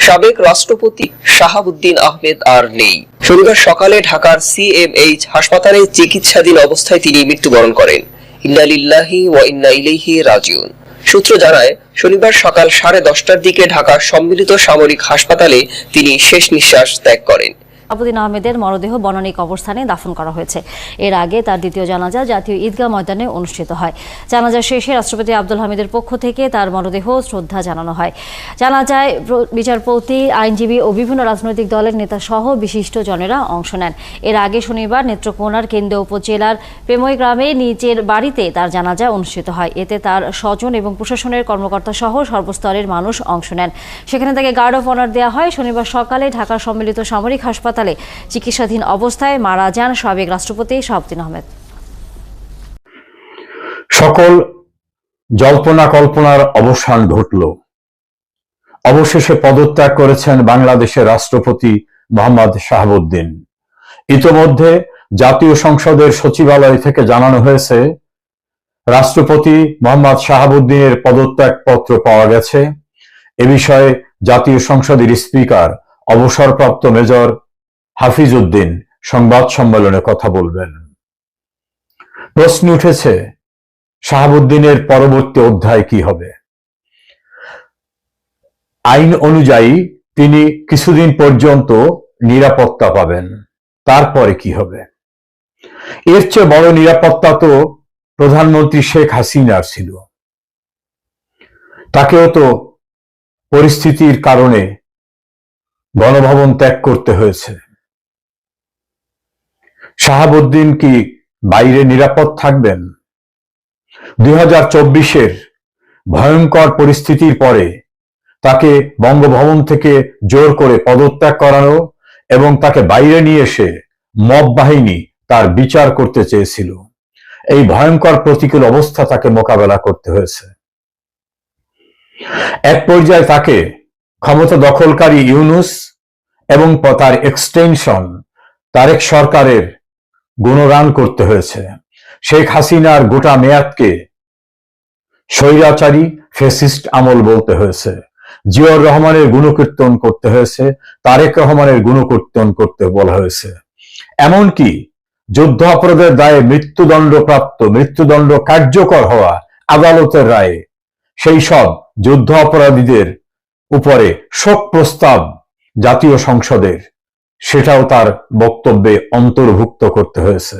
সাবেক রাষ্ট্রপতি শাহাবুদ্দিন আহমেদ আর নেই। শনিবার সকালে ঢাকার সিএমএইচ হাসপাতালে চিকিৎসাধীন অবস্থায় তিনি মৃত্যুবরণ করেন। ইন্না লিল্লাহি ওয়া ইন্না ইলাইহি রাজিউন। সূত্র জানায়, শনিবার সকাল 10:30টার দিকে ঢাকার সম্মিলিত সামরিক হাসপাতালে তিনি শেষ নিঃশ্বাস ত্যাগ করেন। শাহাবুদ্দিন আহমেদের মরদেহ বনানী কবরস্থানে দাফন করা হয়েছে। এর আগে তার দ্বিতীয় জানাজা জাতীয় ঈদগাহ ময়দানে অনুষ্ঠিত হয়। জানাজা শেষে রাষ্ট্রপতি আব্দুল হামিদের পক্ষ থেকে তার মরদেহ শ্রদ্ধা জানানো হয়। জানাজায় বিচারপতি, আইনজীবী ও বিভিন্ন রাজনৈতিক দলের নেতা সহ বিশিষ্ট জনেরা অংশ নেন। এর আগে শনিবার নেত্রকোনার কেন্দ্রীয় উপজেলার প্রেমই গ্রামে নিজের বাড়িতে তার জানাজা অনুষ্ঠিত হয়। এতে তার স্বজন এবং প্রশাসনের কর্মকর্তা সহ সর্বস্তরের মানুষ অংশ নেন। সেখানে তাকে গার্ড অফ অনার দেওয়া হয়। শনিবার সকালে ঢাকার সম্মিলিত সামরিক হাসপাতালে চিকিৎসাধীন অবস্থায় মারা যান সাবেক রাষ্ট্রপতি শাহাবুদ্দিন আহমেদ। সকল জল্পনা কল্পনার অবসান ঘটল। অবশেষে পদত্যাগ করেছেন বাংলাদেশের রাষ্ট্রপতি মোহাম্মদ শাহাবুদ্দিন। ইতোমধ্যে জাতীয় সংসদের সচিবালয় থেকে জানানো হয়েছে, রাষ্ট্রপতি মোহাম্মদ শাহাবুদ্দিনের পদত্যাগপত্র পাওয়া গেছে। এ বিষয়ে জাতীয় সংসদের স্পিকার অবসরপ্রাপ্ত মেজর হাফিজ উদ্দিন সংবাদ সম্মেলনে কথা বলবেন। প্রশ্ন উঠেছে, শাহাবুদ্দিনের পরবর্তী অধ্যায় কি হবে? আইন অনুযায়ী তিনি কিছুদিন পর্যন্ত নিরাপত্তা পাবেন, তারপরে কি হবে? এর চেয়ে বড় নিরাপত্তা তো প্রধানমন্ত্রী শেখ হাসিনার ছিল। তাকেও তো পরিস্থিতির কারণে গণভবন ত্যাগ করতে হয়েছে। শাহাবুদ্দিন কি বাইরে নিরাপদ থাকবেন? 2024-এর ভয়ঙ্কর পরিস্থিতির পরে তাকে বঙ্গভবন থেকে জোর করে পদত্যাগ করানো এবং তাকে বাইরে নিয়ে এসে মব বাহিনী তার বিচার করতে চেয়েছিল। এই ভয়ঙ্কর প্রতিকূল অবস্থা তাকে মোকাবেলা করতে হয়েছে। এক পর্যায়ে তাকে ক্ষমতা দখলকারী ইউনূস এবং তার এক্সটেনশন তারেক সরকারের গুণগান করতে হয়েছে। শেখ হাসিনার গোটা মেয়াদকে স্বৈরাচারী ফ্যাসিস্ট আমল বলতে হয়েছে। জিয়াউর রহমানের গুণকীর্তন করতে হয়েছে, তারেক রহমানের গুণকীর্তন করতে বলা হয়েছে। এমনকি যুদ্ধ অপরাধের দায়ে মৃত্যুদণ্ড কার্যকর হওয়া আদালতের রায়ে সেই সব যুদ্ধ অপরাধীদের উপরে শোক প্রস্তাব জাতীয় সংসদের, সেটাও তার বক্তব্যে অন্তর্ভুক্ত করতে হয়েছে।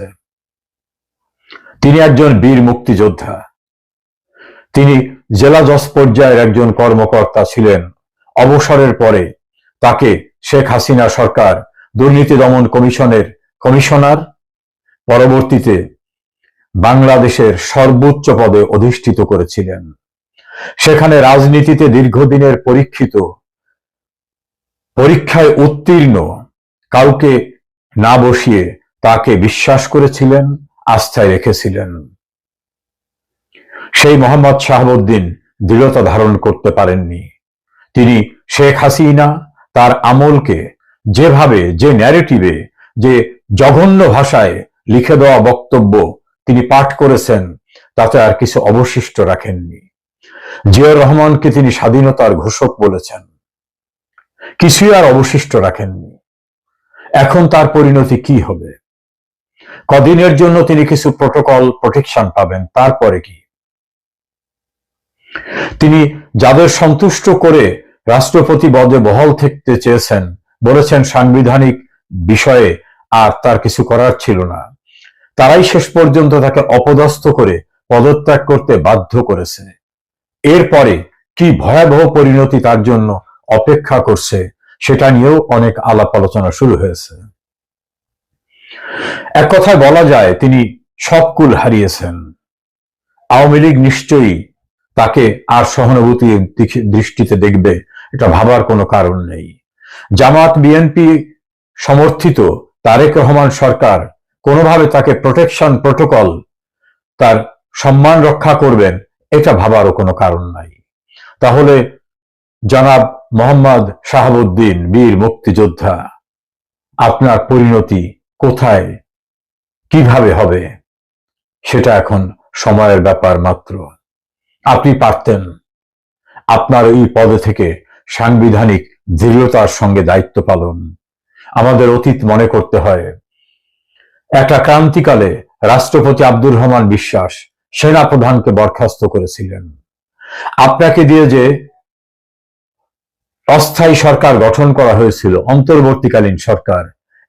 তিনি একজন বীর মুক্তিযোদ্ধা। তিনি জেলা জজ পর্যায়ের একজন কর্মকর্তা ছিলেন। অবসরের পরে তাকে শেখ হাসিনা সরকার দুর্নীতি দমন কমিশনের কমিশনার, পরবর্তীতে বাংলাদেশের সর্বোচ্চ পদে অধিষ্ঠিত করেছিলেন। সেখানে রাজনীতিতে দীর্ঘদিনের পরীক্ষায় উত্তীর্ণ কাউকে না বসিয়ে তাকে বিশ্বাস করেছিলেন, আস্থায় রেখেছিলেন। সেই মোহাম্মদ শাহাবুদ্দিন দৃঢ়তা ধারণ করতে পারেননি। তিনি শেখ হাসিনা তার আমলকে যেভাবে, যে ন্যারেটিভে, যে জঘন্য ভাষায় লিখে দেওয়া বক্তব্য তিনি পাঠ করেছেন, তাতে আর কিছু অবশিষ্ট রাখেননি। জিয়াউর রহমানকে তিনি স্বাধীনতার ঘোষক বলেছেন, কিছুই আর অবশিষ্ট রাখেননি। এখন তার পরিণতি কি হবে? কদিনের জন্য তিনি কিছু প্রোটেকশন পাবেন, তারপরে কি? তিনি যাদের সন্তুষ্ট করে রাষ্ট্রপতি পদে বহাল থাকতে চেয়েছেন, বলেছেন সাংবিধানিক বিষয়ে আর তার কিছু করার ছিল না, তারাই শেষ পর্যন্ত তাকে অপদস্থ করে পদত্যাগ করতে বাধ্য করেছে। এরপরে কি ভয়াবহ পরিণতি তার জন্য অপেক্ষা করছে, সেটা নিয়েও অনেক আলাপ আলোচনা শুরু হয়েছে। এক কথায় বলা যায়, তিনি সব কুল হারিয়েছেন। আওয়ামী লীগ নিশ্চয়ই তাকে আর সহানুভূতি দৃষ্টিতে দেখবে, এটা ভাবার কোনো কারণ নেই। জামাত বিএনপি সমর্থিত তারেক রহমান সরকার কোনোভাবে তাকে প্রোটোকল তার সম্মান রক্ষা করবেন, এটা ভাবারও কোনো কারণ নাই। তাহলে জনাব মোহাম্মদ শাহাবুদ্দিন, বীর মুক্তিযোদ্ধা, আপনার পরিণতি কোথায়, কিভাবে হবে, সেটা এখন সময়ের ব্যাপার মাত্র। আপনি পারতেন আপনার এই পদে থেকে সাংবিধানিক দৃঢ়তার সঙ্গে দায়িত্ব পালন। আমাদের অতীত মনে করতে হয়। একটা ক্রান্তিকালে রাষ্ট্রপতি আব্দুর রহমান বিশ্বাস সেনাপ্রধানকে বরখাস্ত করেছিলেন। আপনাকে দিয়ে যে অস্থায়ী সরকার গঠন করা হয়েছিল, অন্তর্বর্তীকালীন সরকার,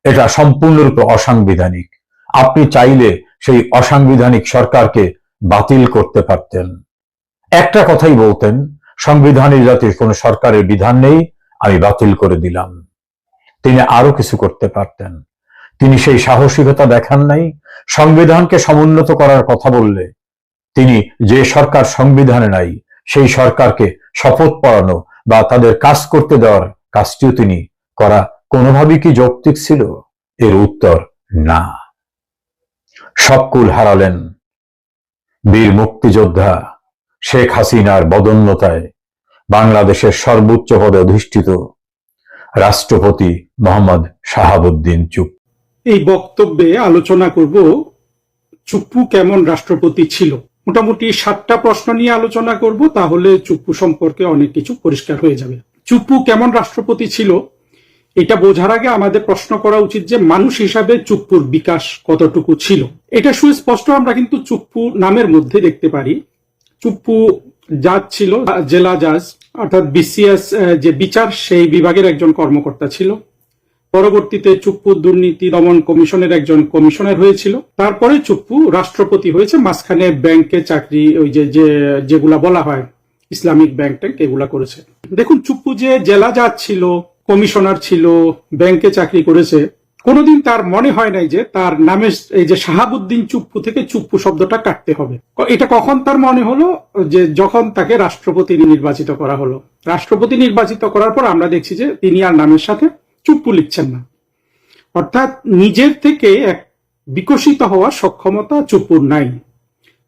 এটা সম্পূর্ণরূপে অসাংবিধানিক। আপনি চাইলে সেই অসাংবিধানিক সরকারকে বাতিল করতে পারতেন। একটা কথাই বলতেন, সংবিধানের জাতির কোন সরকারের বিধান নেই, আমি বাতিল করে দিলাম। তিনি আরো কিছু করতে পারতেন, তিনি সেই সাহসিকতা দেখান নাই। সংবিধানকে সমুন্নত করার কথা বললে তিনি যে সরকার সংবিধানে নাই সেই সরকারকে শপথ পড়ানো বা তাদের কাজ করতে দেওয়ার কাজটিও তিনি করা কোনোভাবেই কি যৌক্তিক ছিল? এর উত্তর না। সব কুল হারালেন বীর মুক্তিযোদ্ধা শেখ হাসিনার বদন্যতায় বাংলাদেশের সর্বোচ্চ পদে অধিষ্ঠিত রাষ্ট্রপতি মোহাম্মদ শাহাবুদ্দিন চুপ্পু। এই বক্তব্যে আলোচনা করব চুপ্পু কেমন রাষ্ট্রপতি ছিল। মোটামুটি 7টা প্রশ্ন নিয়ে আলোচনা করব, তাহলে চুপ্পু সম্পর্কে অনেক কিছু পরিষ্কার হয়ে যাবে। চুপ্পু কেমন রাষ্ট্রপতি ছিল এটা বোঝার আগে আমাদের প্রশ্ন করা উচিত যে মানুষ হিসাবে চুপ্পুর বিকাশ কতটুকু ছিল। এটা সুস্পষ্ট আমরা কিন্তু চুপ্পু নামের মধ্যে দেখতে পারি। চুপ্পু জাজ ছিল, জেলা জাজ, অর্থাৎ বিসিএস যে বিচার সেই বিভাগের একজন কর্মকর্তা ছিল। পরবর্তীতে চুপ্পু দুর্নীতি দমন কমিশনের একজন কমিশনার হয়েছিল। তারপরে চুপ্পু রাষ্ট্রপতি হয়েছে। মাঝখানে ব্যাংকে চাকরি, ওই যেগুলা বলা হয় ইসলামিক ব্যাংক ট্যাঙ্ক, এগুলা করেছে। দেখুন, চুপ্পু যে জেলা জাজ ছিল, কমিশনার ছিল, ব্যাংকে চাকরি করেছে, কোনোদিন তার মনে হয় নাই যে তার নামে এই যে শাহাবুদ্দিন চুপ্পু থেকে চুপ্পু শব্দটা কাটতে হবে। এটা কখন তার মনে হলো? যে যখন তাকে রাষ্ট্রপতি নির্বাচিত করা হলো। রাষ্ট্রপতি নির্বাচিত করার পর আমরা দেখছি যে তিনি আর নামের সাথে চুপ্পু লিখছেন না। অর্থাৎ নিজের থেকে এক বিকশিত হওয়ার সক্ষমতা চুপ্পুর নাই।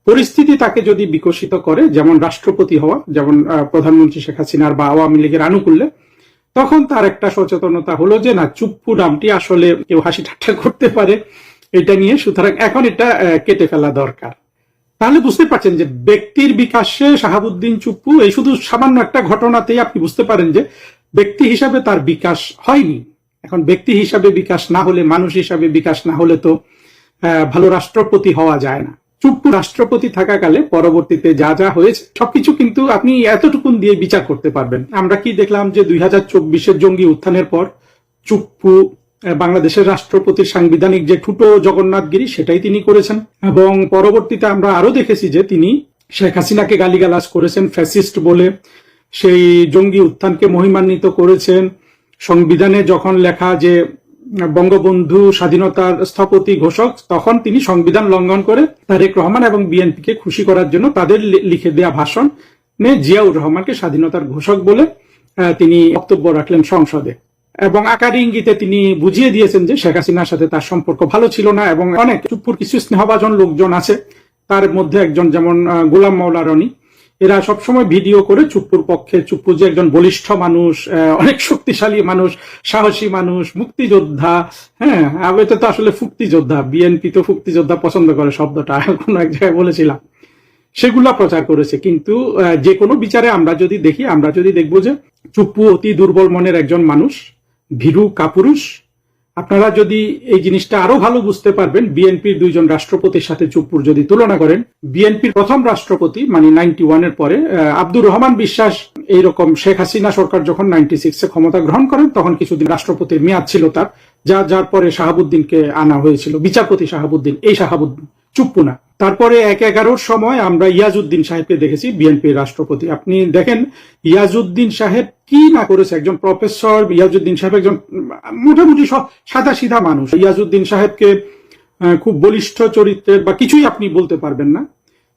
পরিস্থিতি তাকে যদি বিকশিত করে, যেমন রাষ্ট্রপতি হওয়া, যেমন প্রধানমন্ত্রী শেখ হাসিনার বা আওয়ামী লীগের আনুকূল্যে, তখন তার একটা সচেতনতা হলো যে না, চুপ্পু নামটি আসলে কেউ হাসি ঠাট্টা করতে পারে এটা নিয়ে, সুতরাং এখন এটা কেটে ফেলা দরকার। তাহলে বুঝতে পারছেন যে ব্যক্তির বিকাশে শাহাবুদ্দিন চুপ্পু, এই শুধু সামান্য একটা ঘটনাতেই আপনি বুঝতে পারেন যে ব্যক্তি হিসাবে তার বিকাশ হয়নি। এখন ব্যক্তি হিসাবে বিকাশ না হলে, মানুষ হিসাবে বিকাশ না হলে তো ভালো রাষ্ট্রপতি হওয়া যায় না। চুপ্পু রাষ্ট্রপতি থাকাকালে পরবর্তীতে যা যা হয়েছে সবকিছু কিন্তু আপনি এতটুকুন দিয়ে বিচার করতে পারবেন। আমরা কি দেখলাম যে 2024-এর জঙ্গি উত্থানের পর চুপ্পু বাংলাদেশের রাষ্ট্রপতির সাংবিধানিক যে ঠুটো জগন্নাথগিরি সেটাই তিনি করেছেন, এবং পরবর্তীতে আমরা আরো দেখেছি যে তিনি শেখ হাসিনাকে গালিগালাজ করেছেন ফ্যাসিস্ট বলে, সেই জঙ্গি উত্থানকে মহিমান্বিত করেছেন। সংবিধানে যখন লেখা যে বঙ্গবন্ধু স্বাধীনতার স্থপতি ঘোষক, তখন তিনি সংবিধান লঙ্ঘন করে তারেক রহমান এবং বিএনপিকে খুশি করার জন্য তাদের লিখে দেয়া ভাষণ জিয়াউর রহমানকে স্বাধীনতার ঘোষক বলে তিনি বক্তব্য রাখলেন সংসদে, এবং আকারে ইঙ্গিতে তিনি বুঝিয়ে দিয়েছেন যে শেখ হাসিনার সাথে তার সম্পর্ক ভালো ছিল না। এবং অনেক চুপ্পুর কিছু স্নেহভাজন লোকজন আছে, তার মধ্যে একজন যেমন গোলাম মাওলা রনি, এরা সবসময় ভিডিও করে চুপ্পুর পক্ষে, চুপ্পু যে একজন বলিষ্ঠ মানুষ, অনেক শক্তিশালী মানুষ, সাহসী মানুষ, মুক্তিযোদ্ধা, হ্যাঁ, এটা তো আসলে ফুক্তিযোদ্ধা, বিএনপি তো ফুক্তিযোদ্ধা পছন্দ করে শব্দটা, কোনো এক জায়গায় বলেছিলাম, সেগুলা প্রচার করেছে। কিন্তু যে কোনো বিচারে আমরা যদি দেখি, আমরা যদি দেখবো যে চুপ্পু অতি দুর্বল মনের একজন মানুষ, ভীরু কাপুরুষ। আপনারা যদি এই জিনিসটা আরো ভালো বুঝতে পারবেন, বিএনপির 2জন রাষ্ট্রপতির সাথে চুপ্পুর যদি তুলনা করেন, বিএনপির প্রথম রাষ্ট্রপতি মানে 91-এর পরে আব্দুর রহমান বিশ্বাস, এইরকম শেখ হাসিনা সরকার যখন 96-এ ক্ষমতা গ্রহণ করেন, তখন কিছুদিন রাষ্ট্রপতির মেয়াদ ছিল তার, যার পরে শাহাবুদ্দিনকে আনা হয়েছিল, বিচারপতি শাহাবুদ্দিন, এই শাহাবুদ্দিন, চুপ্পু না। তারপরে 1/11-র সময় আমরা ইয়াজউদ্দিন সাহেবকে দেখেছি বিএনপির রাষ্ট্রপতি। আপনি দেখেন ইয়াজউদ্দিন সাহেব কি না করেছে, একজন প্রফেসর। ইয়াজউদ্দিন সাহেব একজন মোটামুটি সাদা সিধা মানুষ। ইয়াজউদ্দিন সাহেবকে খুব বলিষ্ঠ চরিত্রের বা কিছুই আপনি বলতে পারবেন না,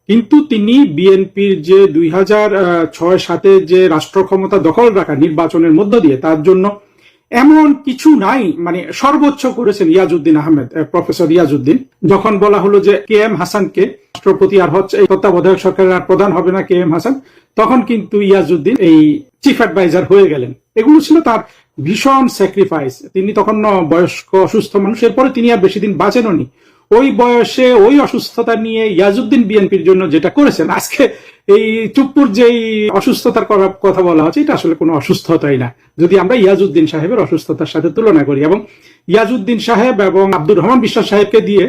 কিন্তু তিনি বিএনপির যে 2006-07 যে রাষ্ট্র ক্ষমতা দখল রাখা নির্বাচনের মধ্য দিয়ে, তার জন্য এমন কিছু নাই, মানে সর্বোচ্চ করেছেন ইয়াজউদ্দিন আহমেদ, প্রফেসর ইয়াজউদ্দিন। যখন বলা হলো যে KM হাসানকে রাষ্ট্রপতি আর হচ্ছে, এই তত্ত্বাবধায়ক সরকারের আর প্রধান হবে না KM হাসান, তখন কিন্তু ইয়াজউদ্দিন এই চিফ অ্যাডভাইজার হয়ে গেলেন। এগুলো ছিল তার ভীষণ স্যাক্রিফাইস। তিনি তখন বয়স্ক অসুস্থ মানুষ, এরপরে তিনি আর বেশি দিন বাঁচেননি। ওই বয়সে ওই অসুস্থতা নিয়ে ইয়াজউদ্দিন বিএনপির জন্য যেটা করেছেন, আজকে এই চুপ্পুর যেই অসুস্থতার কথা বলা হচ্ছে, এটা আসলে কোনো অসুস্থতাই না যদি আমরা ইয়াজউদ্দিন সাহেবের অসুস্থতার সাথে তুলনা করি। এবং ইয়াজউদ্দিন সাহেব এবং আব্দুর রহমান বিশ্বাস সাহেবকে দিয়ে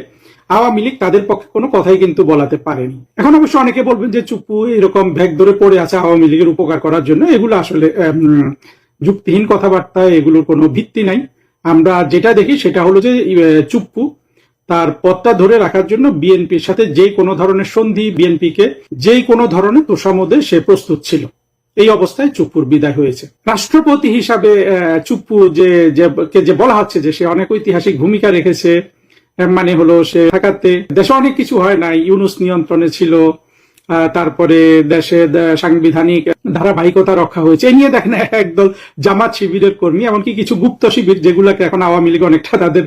আওয়ামী লীগ তাদের পক্ষে কোনো কথাই কিন্তু বলাতে পারেনি। এখন অবশ্য অনেকে বলবেন যে চুপ্পু এরকম ভ্যাগ ধরে পড়ে আছে আওয়ামী লীগের উপকার করার জন্য, এগুলো আসলে যুক্তিহীন কথাবার্তা, এগুলোর কোনো ভিত্তি নাই। আমরা যেটা দেখি সেটা হলো যে চুপ্পু তার পথটা ধরে রাখার জন্য বিএনপির সাথে যে কোনো ধরনের সন্ধি, বিএনপিকে যে কোনো ধরনের তোষামোদে সে প্রস্তুত ছিল। এই অবস্থায় চুপ্পুর বিদায় হয়েছে। রাষ্ট্রপতি হিসাবে চুপ্পু যে বলা হচ্ছে যে সে অনেক ঐতিহাসিক ভূমিকা রেখেছে, মানে হলো সে ঢাকাতে দেশে অনেক কিছু হয় নাই, ইউনুস নিয়ন্ত্রণে ছিল, তারপরে দেশে সাংবিধানিক ধারাবাহিকতা রক্ষা হয়েছে, এ নিয়ে দেখেন একদল জামাত শিবিরের কর্মী, এমনকি কিছু গুপ্ত শিবির যেগুলোকে এখন আওয়ামী লীগ অনেকটা তাদের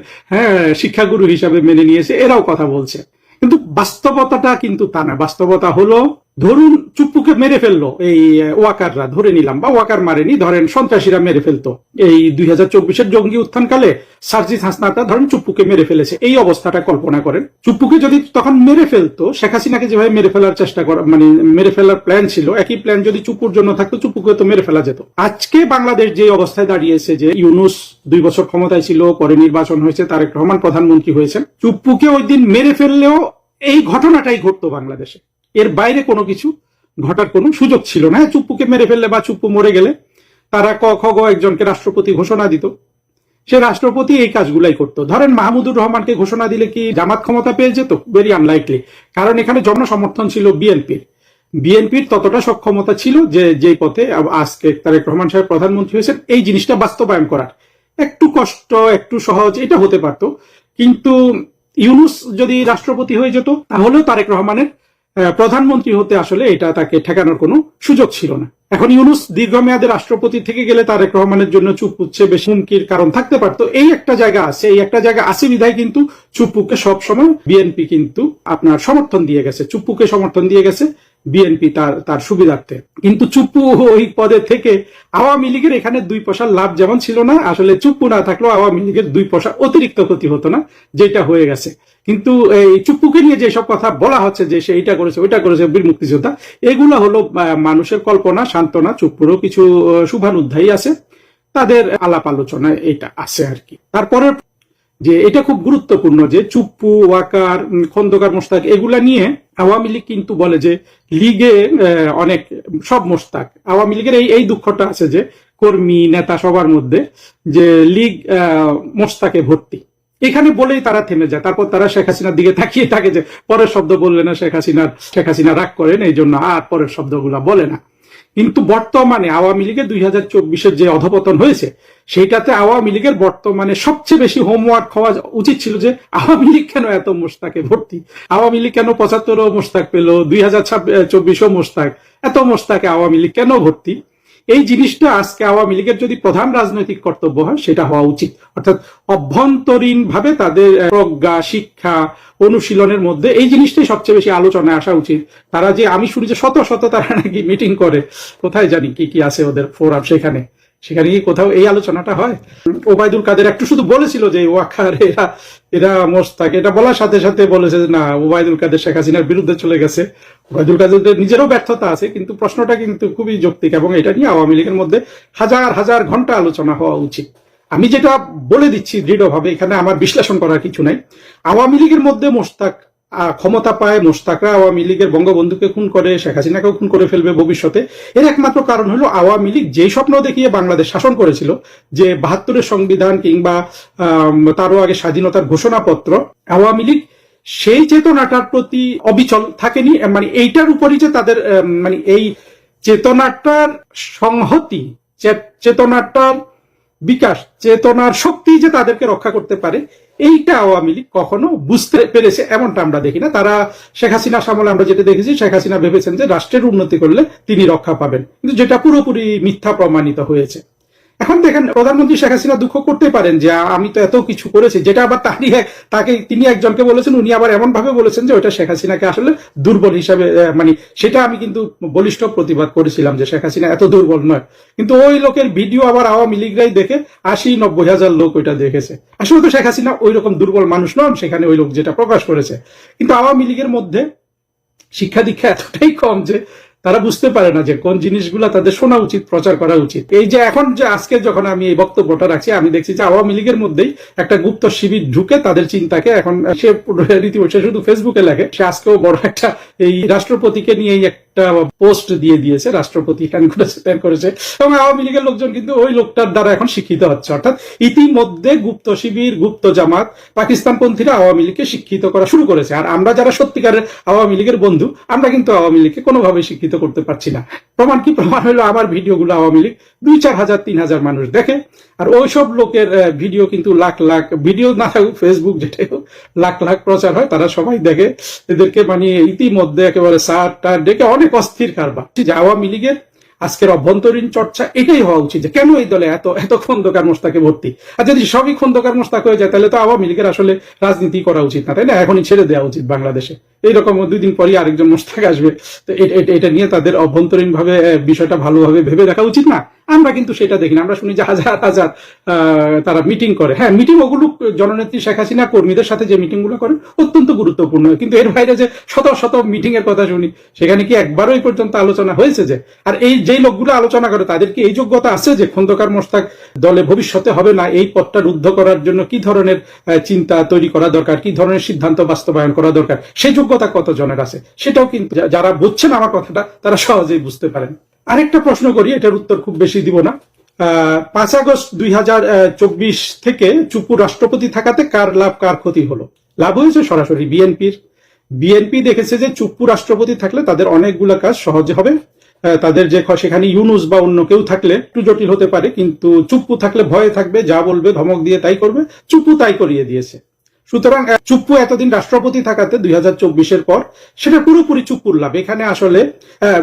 শিক্ষাগুরু হিসাবে মেনে নিয়েছে, এরাও কথা বলছে। কিন্তু বাস্তবতাটা কিন্তু তা না। বাস্তবতা হলো, ধরুন চুপ্পুকে মেরে ফেললো এই ওয়াকাররা, ধরে নিলাম, বা ওয়াকার মারেনি, ধরেন সন্ত্রাসীরা মেরে ফেলতো এই 2024-এর জঙ্গি উত্থানকালে সার্জিস হাসনাটা ধরেন চুপ্পুকে মেরে ফেলেছে। এই অবস্থাটা কল্পনা করেন, চুপ্পুকে যদি তখন মেরে ফেলতো, শেখ হাসিনাকে যেভাবে মেরে ফেলার চেষ্টা করা, মানে মেরে ফেলার প্ল্যান ছিল, একই প্ল্যান যদি চুপ্পুর জন্য থাকতো, চুপ্পুকে তো মেরে ফেলা যেত। আজকে বাংলাদেশ যে অবস্থায় দাঁড়িয়েছে, যে ইউনুস 2 বছর ক্ষমতায় ছিল, পরে নির্বাচন হয়েছে, তারেক রহমান প্রধানমন্ত্রী হয়েছেন, চুপ্পুকে ওই দিন মেরে ফেললেও এই ঘটনাটাই ঘটতো বাংলাদেশে, এর বাইরে কোনো কিছু ঘটার কোনো সুযোগ ছিল না। চুপ্পুকে মেরে ফেললে বা চুপ্পু মরে গেলে তারা ক খ গ একজনকে রাষ্ট্রপতি ঘোষণা দিত, সে রাষ্ট্রপতি এই কাজগুলাই করতো। ধরেন মাহমুদুর রহমানকে ঘোষণা দিলে কি জামাত ক্ষমতা পেয়ে যেত? ভেরি আনলাইকলি, কারণ এখানে জনসমর্থন ছিল বিএনপির ততটা সক্ষমতা ছিল যে পথে আজকে তারেক রহমান সাহেব প্রধানমন্ত্রী হয়েছেন, এই জিনিসটা বাস্তবায়ন করার একটু কষ্ট, একটু সহজ এটা হতে পারত। কিন্তু ইউনুস যদি রাষ্ট্রপতি হয়ে যেত, তাহলেও তারেক রহমানের প্রধানমন্ত্রী হতে আসলে এটা তাকে ঠেকানোর কোনো সুযোগ ছিল না। এখন ইউনুস দীর্ঘমেয়াদে রাষ্ট্রপতি থেকে গেলে তারেক রহমানের জন্য চুপ্পুচ্ছে বেশি হুমকির কারণ থাকতে পারতো। এই একটা জায়গা আছে, বিধায় কিন্তু চুপ্পুকে সবসময় বিএনপি কিন্তু আপনার সমর্থন দিয়ে গেছে, চুপ্পুকে সমর্থন দিয়ে গেছে বিএনপি তার সুবিধার্থে। কিন্তু চুপ্পু ওই পদে থেকে আওয়ামী লীগের এখানে 2 পয়সার লাভ যেমন ছিল না, আসলে চুপ্পু না থাকলেও আওয়ামী লীগের 2 পয়সা অতিরিক্ত ক্ষতি হতো না, যেটা হয়ে গেছে। কিন্তু এই চুপ্পুকে নিয়ে যেসব কথা বলা হচ্ছে যে সে এটা করেছে ওইটা করেছে, বীর মুক্তিযোদ্ধা, এগুলো হলো মানুষের কল্পনা, সান্ত্বনা। চুপ্পুরও কিছু শুভানুধ্যায়ী আছে, তাদের আলাপ আলোচনায় এটা আছে আর কি। তারপরে যে এটা খুব গুরুত্বপূর্ণ যে চুপ্পু, ওয়াকার, খন্দকার, মোশতাক এগুলা নিয়ে আওয়ামী লীগ কিন্তু বলে যে লিগে অনেক সব মোশতাক। আওয়ামী লীগের এই দুঃখটা আছে যে কর্মী নেতা সবার মধ্যে যে লীগ মোশতাকে ভর্তি, এখানে বলেই তারা থেমে যায়। তারপর তারা শেখ হাসিনার দিকে তাকিয়ে থাকে যে পরের শব্দ বললে না শেখ হাসিনা রাগ করেন, এই জন্য আর পরের শব্দগুলা বলে না। কিন্তু বর্তমানে আওয়ামী লীগের 2024-এর যে অধপতন হয়েছে, সেইটাতে আওয়ামী লীগের বর্তমানে সবচেয়ে বেশি হোমওয়ার্ক হওয়া উচিত ছিল যে আওয়ামী লীগ কেন এত মোশতাকে ভর্তি, আওয়ামী লীগ কেন 75ও মোশতাক পেল, 2024ও মোশতাক, এত মোশতাকে আওয়ামী লীগ কেন ভর্তি। এই জিনিসটা আজকে আওয়ামী লীগের যদি প্রধান রাজনৈতিক কর্তব্য হয় সেটা হওয়া উচিত। অর্থাৎ অভ্যন্তরীণ ভাবে তাদের প্রজ্ঞা, শিক্ষা, অনুশীলনের মধ্যে এই জিনিসটাই সবচেয়ে বেশি আলোচনায় আসা উচিত। তারা যে আমি শুনি যে শত শত তারা নাকি মিটিং করে, কোথায় জানি কি আছে ওদের ফোরাম, সেখানে কি কোথাও এই আলোচনাটা হয়? ওবায়দুল কাদের একটু শুধু বলেছিল যে ওয়াকার এরা মোশতাক, এটা বলার সাথে সাথে বলেছে যে না, ওবায়দুল কাদের শেখ হাসিনার বিরুদ্ধে চলে গেছে। ওবায়দুল কাদের নিজেরও ব্যর্থতা আছে, কিন্তু প্রশ্নটা কিন্তু খুবই যৌক্তিক এবং এটা নিয়ে আওয়ামী লীগের মধ্যে হাজার হাজার ঘন্টা আলোচনা হওয়া উচিত। আমি যেটা বলে দিচ্ছি দৃঢ়ভাবে, এখানে আমার বিশ্লেষণ করার কিছু নাই। আওয়ামী লীগের মধ্যে মোশতাক ক্ষমতা পায়, মোশতাকরা আওয়ামী লীগের বঙ্গবন্ধুকে খুন করে, শেখ হাসিনাকেও খুন করে ফেলবে ভবিষ্যতে। এর একমাত্র কারণ হলো আওয়ামী লীগ যেই স্বপ্ন দেখিয়ে বাংলাদেশ শাসন করেছিল, যে 72-এর সংবিধান কিংবা তারও আগে স্বাধীনতার ঘোষণাপত্র, আওয়ামী লীগ সেই চেতনাটার প্রতি অবিচল থাকেনি। মানে এইটার উপরই যে তাদের মানে এই চেতনাটার সংহতি, চেতনাটার বিকাশ, চেতনার শক্তি যে তাদেরকে রক্ষা করতে পারে, এইটা আওয়ামী লীগ কখনো বুঝতে পেরেছে এমনটা আমরা দেখি না। তারা শেখ হাসিনা আমলে আমরা যেটা দেখেছি, শেখ হাসিনা ভেবেছেন যে রাষ্ট্রের উন্নতি করলে তিনি রক্ষা পাবেন, কিন্তু যেটা পুরোপুরি মিথ্যা প্রমাণিত হয়েছে। এখন দেখেন প্রধানমন্ত্রী শেখ হাসিনা দুঃখ করতে পারেন যে আমি তো এত কিছু করেছি, যেটা আবার তিনি একজনকে বলেছেন, উনি আবার এমন ভাবে বলেছেন যে ওটা শেখ হাসিনাকে আসলে দুর্বল হিসাবে মানে সেটা আমি কিন্তু বলিষ্ঠ প্রতিবাদ করেছিলাম যে শেখ হাসিনা এত দুর্বল নয়, কিন্তু ওই লোকের ভিডিও আবার আওয়ামী লীগরাই দেখে 80-90 হাজার লোক ওইটা দেখেছে। আসলে তো শেখ হাসিনা ওই রকম দুর্বল মানুষ নন, সেখানে ওই লোক যেটা প্রকাশ করেছে। কিন্তু আওয়ামী লীগের মধ্যে শিক্ষা দীক্ষা এতটাই কম যে তারা বুঝতে পারে না যে কোন জিনিসগুলা তাদের শোনা উচিত, প্রচার করা উচিত। এই যে এখন যে আজকে যখন আমি এই বক্তব্যটা রাখছি, আমি দেখছি যে আওয়ামী লীগের মধ্যেই একটা গুপ্ত শিবির ঢুকে তাদের চিন্তাকে এখন সে রীতিমতো সে শুধু ফেসবুকে লেখে, সে আজকেও বড় একটা এই রাষ্ট্রপতিকে নিয়েই একটা পোস্ট দিয়ে দিয়েছে, রাষ্ট্রপতি করেছে, এবং আওয়ামী লীগের লোকজন কিন্তু ওই লোকটার দ্বারা এখন শিক্ষিত হচ্ছে। অর্থাৎ ইতিমধ্যে গুপ্ত শিবির, গুপ্ত জামাত, পাকিস্তানপন্থীরা আওয়ামী লীগকে শিক্ষিত করা শুরু করেছে। আর আমরা যারা সত্যিকারের আওয়ামী লীগের বন্ধু, আমরা কিন্তু আওয়ামী লীগকে কোনোভাবে শিক্ষিত করতে পারছি না। প্রমাণ কি? প্রমাণ হলো আমার ভিডিওগুলো আওয়ামী লীগ 2-4 হাজার 3 হাজার মানুষ দেখে, আর ওইসব লোকের ভিডিও কিন্তু লাখ লাখ ভিডিও না থাকুক, ফেসবুক যেটাই হোক লাখ লাখ প্রচার হয়, তারা সবাই দেখে। এদেরকে মানে ইতিমধ্যে একেবারে সার ডেকে অনেক অস্থির কারবার। যে আওয়ামী লীগের আজকের অভ্যন্তরীণ চর্চা এটাই হওয়া উচিত যে কেন এই দলে এত এত খন্দকার মোস্তাকে ভর্তি। আর যদি সবই খন্দকার মোস্তাক হয়ে যায় তাহলে তো আওয়ামী লীগের আসলে রাজনীতি করা উচিত না, তাই না? এখনই ছেড়ে দেওয়া উচিত বাংলাদেশে। এইরকম 2 দিন পরই আরেকজন মোস্তাক আসবে, তো এটা নিয়ে তাদের অভ্যন্তরীণ ভাবে বিষয়টা ভালোভাবে ভেবে দেখা উচিত না? আমরা কিন্তু সেটা দেখি না। আমরা শুনি যে হাজার হাজার তারা মিটিং করে। হ্যাঁ, মিটিং ওগুলো জননেত্রী শেখ হাসিনা কর্মীদের সাথে যে মিটিং গুলো করেন অত্যন্ত গুরুত্বপূর্ণ, কিন্তু এর বাইরে যে শত শত মিটিং এর কথা শুনি, সেখানে কি একবারও এই পর্যন্ত আলোচনা হয়েছে যে, আর এই যেই লোকগুলো আলোচনা করে তাদের কি এই যোগ্যতা আছে যে খন্দকার মোস্তাক দলে ভবিষ্যতে হবে না, এই পথটা রুদ্ধ করার জন্য কি ধরনের চিন্তা তৈরি করা দরকার, কি ধরনের সিদ্ধান্ত বাস্তবায়ন করা দরকার, সেই যোগ্যতা কতজনের আছে? সেটাও কিন্তু যারা বুঝছেন আমার কথাটা তারা সহজেই বুঝতে পারেন। আরেকটা প্রশ্ন করি, এটার উত্তর খুব বেশি দিব না। 5 আগস্ট 2024 থেকে চুপ্পু রাষ্ট্রপতি থাকাতে কার লাভ কার ক্ষতি হলো? লাভ হয়েছে সরাসরি বিএনপির। বিএনপি দেখেছে যে চুপ্পু রাষ্ট্রপতি থাকলে তাদের অনেকগুলো কাজ সহজ হবে। তাদের যে সেখানে ইউনুস বা অন্য কেউ থাকলে একটু জটিল হতে পারে, কিন্তু চুপ্পু থাকলে ভয়ে থাকবে, যা বলবে ধমক দিয়ে তাই করবে। চুপ্পু তাই করিয়ে দিয়েছে। সুতরাং চুপ্পু এতদিন রাষ্ট্রপতি থাকাতে 2024-এর পর সেটা পুরোপুরি চুপ্পুর লাভ। এখানে আসলে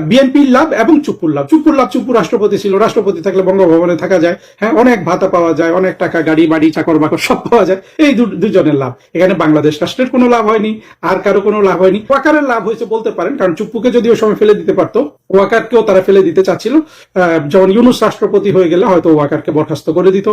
বিএনপির লাভ এবং চুপ্পুর লাভ। চুপ্পু রাষ্ট্রপতি ছিল, রাষ্ট্রপতি থাকলে বঙ্গভবনে থাকা যায়, হ্যাঁ, অনেক ভাতা পাওয়া যায়, অনেক টাকা, গাড়ি বাড়ি, চাকর বাকর সব পাওয়া যায়। এই দুজনের লাভ। এখানে বাংলাদেশ রাষ্ট্রের কোনো লাভ হয়নি, আর কারো কোনো লাভ হয়নি। ওয়াকারের লাভ হয়েছে বলতে পারেন, কারণ চুপ্পুকে যদি ওই সময় ফেলে দিতে পারতো, ওয়াকারকেও তারা ফেলে দিতে চাচ্ছিল। যখন ইউনুস রাষ্ট্রপতি হয়ে গেলে হয়তো ওয়াকারকে বরখাস্ত করে দিত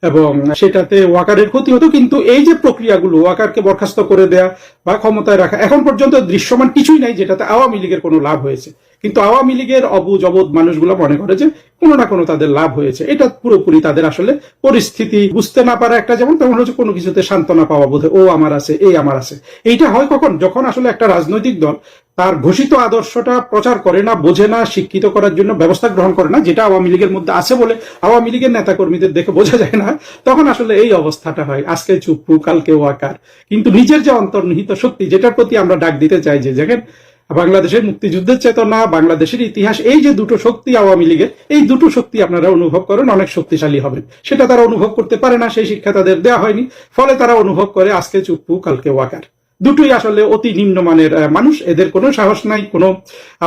এবং সেটাতে ওয়াকারের ক্ষতি হতো। কিন্তু এই যে প্রক্রিয়াগুলো, ওয়াকারকে বরখাস্ত করে দেয়া বা ক্ষমতায় রাখা, এখন পর্যন্ত দৃশ্যমান কিছুই নাই যেটাতে আওয়ামী লীগের কোনো লাভ হয়েছে। কিন্তু আওয়ামী লীগের অবুঝ অবোধ মানুষগুলো মনে করে যে কোনো না কোনো তাদের লাভ হয়েছে। এটা পুরোপুরি তাদের আসলে পরিস্থিতি বুঝতে না পারা একটা, যেমন তেমন হচ্ছে কোনো কিছুতে সান্ত্বনা পাওয়া, বোধ ও আমার আছে, এই আমার আছে। এইটা হয় কখন? যখন আসলে একটা রাজনৈতিক দল তার ঘোষিত আদর্শটা প্রচার করে না, বোঝে না, শিক্ষিত করার জন্য ব্যবস্থা গ্রহণ করে না, যেটা আওয়ামী লীগের মধ্যে আছে বলে আওয়ামী লীগের নেতা কর্মীদের দেখে বোঝা যায় না, তখন আসলে এই অবস্থাটা হয়। আজকে চুপ্পু, কালকে ওয়াকার। কিন্তু নিজের যে অন্তর্নিহিত শক্তি, যেটার প্রতি আমরা ডাক দিতে চাই যে দেখেন বাংলাদেশের মুক্তিযুদ্ধের চেতনা, বাংলাদেশের ইতিহাস, এই যে দুটো শক্তি আওয়ামী লীগের, এই দুটো শক্তি আপনারা অনুভব করেন, অনেক শক্তিশালী হবেন। সেটা তারা অনুভব করতে পারে না, সেই শিক্ষা তাদের দেওয়া হয়নি। ফলে তারা অনুভব করে আজকে চুপ্পু, কালকে ওয়াকার। দুটোই আসলে অতি নিম্নমানের মানুষ, এদের কোনো সাহস নাই। কোনো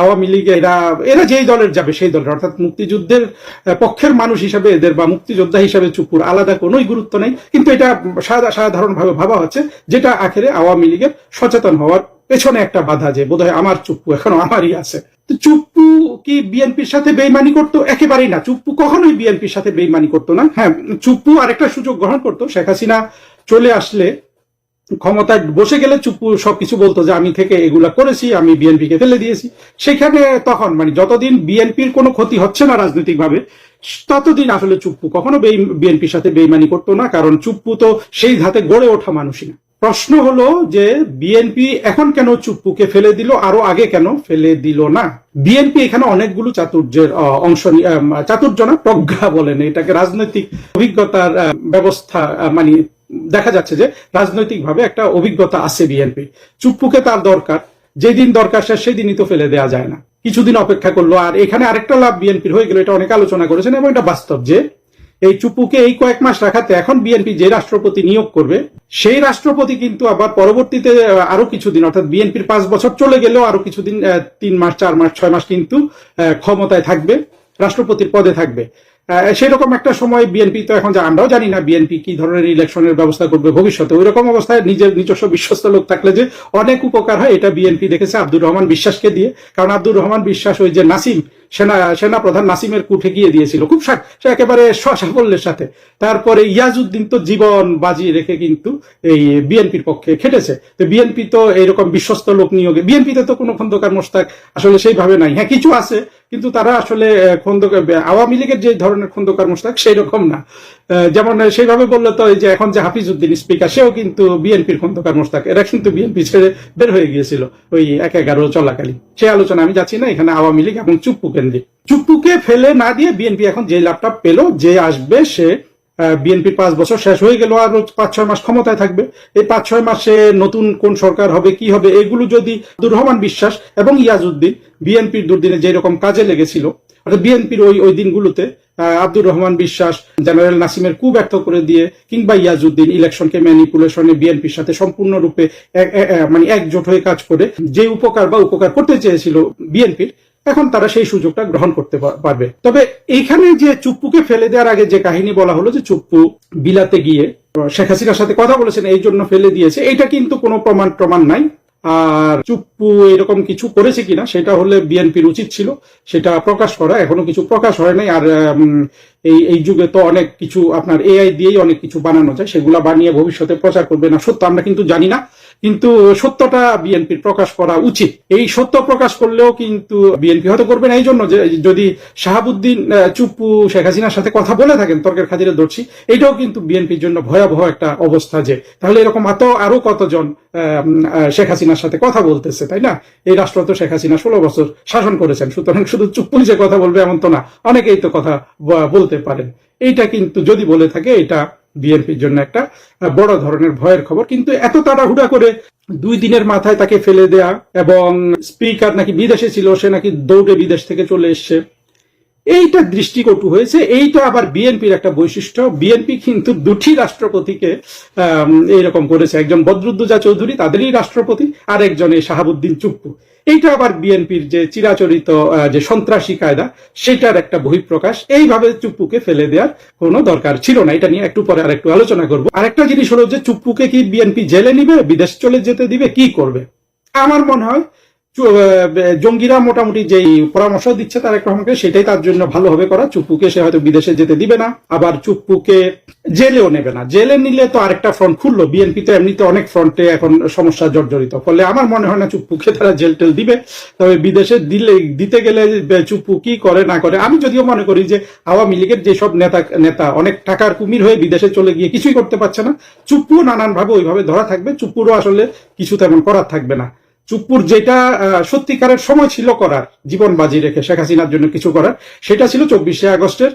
আওয়ামী লীগ এরা যেই দলের যাবে সেই দলের, অর্থাৎ মুক্তিযুদ্ধের পক্ষের মানুষ হিসাবে এদের বা মুক্তিযোদ্ধা হিসাবে চুপ্পুর আলাদা কোনোই গুরুত্ব নেই। কিন্তু এটা সাধারণভাবে ভাবা হচ্ছে, যেটা আখেরে আওয়ামী লীগের সচেতন হওয়ার পেছনে একটা বাধা, যে বোধহয় আমার চুপ্পু এখনো আমারই আছে। তো চুপ্পু কি বিএনপির সাথে বেইমানি করতো? একেবারেই না। চুপ্পু কখনোই বিএনপির সাথে বেইমানি করতো না। হ্যাঁ, চুপ্পু আরেকটা সুযোগ গ্রহণ করতো। শেখ হাসিনা চলে আসলে, ক্ষমতায় বসে গেলে চুপ্পু সবকিছু বলতো যে আমি থেকে এগুলা করেছি, আমি বিএনপিকে ফেলে দিয়েছি। সেখানে তখন মানে যতদিন বিএনপির কোনো ক্ষতি হচ্ছে না রাজনৈতিক ভাবে, ততদিন আসলে চুপ্পু কখনো বিএনপির সাথে বেইমানি করতো না, কারণ চুপ্পু তো সেই ধাতে গড়ে ওঠা মানুষই না। প্রশ্ন হলো যে বিএনপি এখন কেন চুপ্পুকে ফেলে দিল, আরো আগে কেন ফেলে দিল না? বিএনপি এখানে অনেকগুলো চাতুর্যের অংশ, চাতুর্য না, প্রজ্ঞা বলেন এটাকে, রাজনৈতিক অভিজ্ঞতার ব্যবস্থা, মানে দেখা যাচ্ছে যে রাজনৈতিকভাবে একটা অভিজ্ঞতা আছে বিএনপি। চুপ্পুকে তার দরকার, যেদিন দরকার সেদিনই তো ফেলে দেওয়া যায় না। কিছুদিন অপেক্ষা করলো। আর এখানে আরেকটা লাভ বিএনপির হয়ে গেল, এটা অনেক আলোচনা করেছেন এবং এটা বাস্তব, যে এই চুপ্পুকে এই কয়েক মাস রাখাতে এখন বিএনপি যে রাষ্ট্রপতি নিয়োগ করবে, সেই রাষ্ট্রপতি কিন্তু আবার পরবর্তীতে আরো কিছুদিন, অর্থাৎ বিএনপির 5 বছর চলে গেলেও আরো কিছুদিন, 3 মাস, 4 মাস, 6 মাস কিন্তু ক্ষমতায় থাকবে, রাষ্ট্রপতির পদে থাকবে। সেরকম একটা সময় বিএনপি তো এখন আমরাও জানি না বিএনপি কি ধরনের ইলেকশনের ব্যবস্থা করবে ভবিষ্যতে। ওই রকম অবস্থায় নিজের নিজস্ব বিশ্বস্ত লোক থাকলে যে অনেক উপকার হয়, এটা বিএনপি দেখেছে আব্দুর রহমান বিশ্বাসকে দিয়ে। কারণ আব্দুর রহমান বিশ্বাস ওই যে নাসিম সেনা প্রধান নাসিমের কুঠে গিয়ে দিয়েছিল খুব সে একেবারে সাফল্যের সাথে। তারপরে ইয়াজউদ্দিন তো জীবন বাজি রেখে কিন্তু এই বিএনপির পক্ষে খেটেছে। তো বিএনপি তো এইরকম বিশ্বস্ত লোক নিয়োগে, বিএনপিতে তো কোনো খন্দকার মোশতাক আসলে সেইভাবে নাই। হ্যাঁ, কিছু আছে, কিন্তু তারা আসলে আওয়ামী লীগের যে ধরনের খন্দকার মোশতাক সেই রকম না। যেমন সেইভাবে বললে তো এই যে এখন যে হাফিজউদ্দিন স্পিকার, সেও কিন্তু বিএনপির খন্দকার মোশতাক। এরা কিন্তু বিএনপি ছেড়ে বের হয়ে গিয়েছিল ওই 1/11 চলাকালীন। সেই আলোচনা আমি যাচ্ছি না, এখানে আওয়ামী লীগ এবং চুপ্পু কেন্দ্রিক। চুপ্পুকে ফেলে না দিয়ে বিএনপি এখন যে লাভটা পেল, যে আসবে সে বিএনপির 5 বছর শেষ হয়ে গেল, আর 5-6 মাস ক্ষমতায় থাকবে। এই 5-6 মাসে নতুন কোন সরকার হবে, কি হবে, এগুলো যদি আব্দুর রহমান বিশ্বাস এবং ইয়াজউদ্দিন বিএনপির দুর্দিনে যে রকম কাজে লেগেছিল, অর্থাৎ বিএনপির ওই দিনগুলোতে আব্দুর রহমান বিশ্বাস জেনারেল নাসিমের কু ব্যর্থ করে দিয়ে, কিংবা ইয়াজউদ্দিন ইলেকশনকে ম্যানিপুলেশনে বিএনপির সাথে সম্পূর্ণরূপে মানে একজোট হয়ে কাজ করে যে উপকার করতে চেয়েছিল বিএনপির, এখন তারা সেই সুযোগটা গ্রহণ করতে পারবে। তবে এইখানে যে চুপ্পুকে ফেলে দেওয়ার আগে যে কাহিনী বলা হলো যে চুপ্পু বিলাতে গিয়ে শেখ হাসিনার সাথে কথা বলেছেন এই জন্য ফেলে দিয়েছে, এটা কিন্তু কোনো প্রমাণ নাই। আর চুপ্পু এরকম কিছু করেছে কিনা সেটা হলে বিএনপির উচিত ছিল সেটা প্রকাশ করা। এখনো কিছু প্রকাশ হয় নাই। আর এই যুগে তো অনেক কিছু আপনার এআই দিয়েই অনেক কিছু বানানো যায়, সেগুলা বানিয়ে ভবিষ্যতে প্রচার করবে না সত্য আমরা কিন্তু জানি না, কিন্তু সত্যটা বিএনপির প্রকাশ করা উচিত। এই সত্য প্রকাশ করলেও কিন্তু বিএনপি হয়তো করবে না, এই জন্য যে যদি শাহাবুদ্দিন চুপ্পু শেখ হাসিনার সাথে কথা বলে থাকেন তর্কের খাতিরে ধরছি, এটাও কিন্তু বিএনপির জন্য ভয়াবহ একটা অবস্থা। যে তাহলে এরকম আরো কতজন শেখ হাসিনার সাথে কথা বলতেছে, তাই না? এই রাষ্ট্র তো শেখ হাসিনা 16 বছর শাসন করেছেন, সুতরাং শুধু চুপ্পু যে কথা বলবে এমন তো না, অনেকেই তো কথা বলতে পারেন। এইটা কিন্তু যদি বলে থাকে, এটা বিএনপির জন্য একটা বড় ধরনের ভয়ের খবর। কিন্তু এত তাড়াহুড়া করে 2 দিনের মাথায় তাকে ফেলে দেয়া, এবং স্পিকার নাকি বিদেশে ছিল, সে নাকি দৌড়ে বিদেশ থেকে চলে এসছে, এইটা দৃষ্টিকটু হয়েছে। এইটা আবার বিএনপির একটা বৈশিষ্ট্য। বিএনপি কিন্তু 2টি রাষ্ট্রপতিকে এইরকম করেছে, একজন বদরুদ্দোজা চৌধুরী তাদেরই রাষ্ট্রপতি, আর একজন এই শাহাবুদ্দিন চুপ্পু। এইটা আবার বিএনপির যে চিরাচরিত যে সন্ত্রাসী কায়দা, সেটার একটা বহিঃপ্রকাশ। এইভাবে চুপ্পুকে ফেলে দেওয়ার কোনো দরকার ছিল না। এটা নিয়ে একটু পরে আরেকটু আলোচনা করব। আরেকটা জিনিস হলো যে চুপ্পুকে কি বিএনপি জেলে নিবে, বিদেশ চলে যেতে দিবে, কি করবে? আমার মনে হয় জঙ্গিরা মোটামুটি যেই পরামর্শ দিচ্ছে তারেক রহমানকে, সেটাই তার জন্য ভালো হবে করা। চুপ্পুকে সে হয়তো বিদেশে যেতে দিবে না, আবার চুপ্পুকে জেলেও নেবে না। জেলে নিলে তো আরেকটা ফ্রন্ট খুললো। বিএনপি তো এমনিতে অনেক ফ্রন্টে এখন সমস্যা জর্জরিত, ফলে আমার মনে হয় না চুপ্পুকে তারা জেল টেল দিবে। তবে বিদেশে দিতে গেলে চুপ্পু কি করে না করে, আমি যদিও মনে করি যে আওয়ামী লীগের যেসব নেতা অনেক টাকার কুমির হয়ে বিদেশে চলে গিয়ে কিছুই করতে পারছে না, চুপ্পুও নানানভাবে ওইভাবে ধরা থাকবে। চুপ্পুরও আসলে কিছু তেমন করার থাকবে না। চুপ্পুর যেটা সত্যিকারের সময় ছিল করার, জীবন বাজি রেখে শেখ হাসিনার জন্য কিছু করার, সেটা ছিল 24শে আগস্টের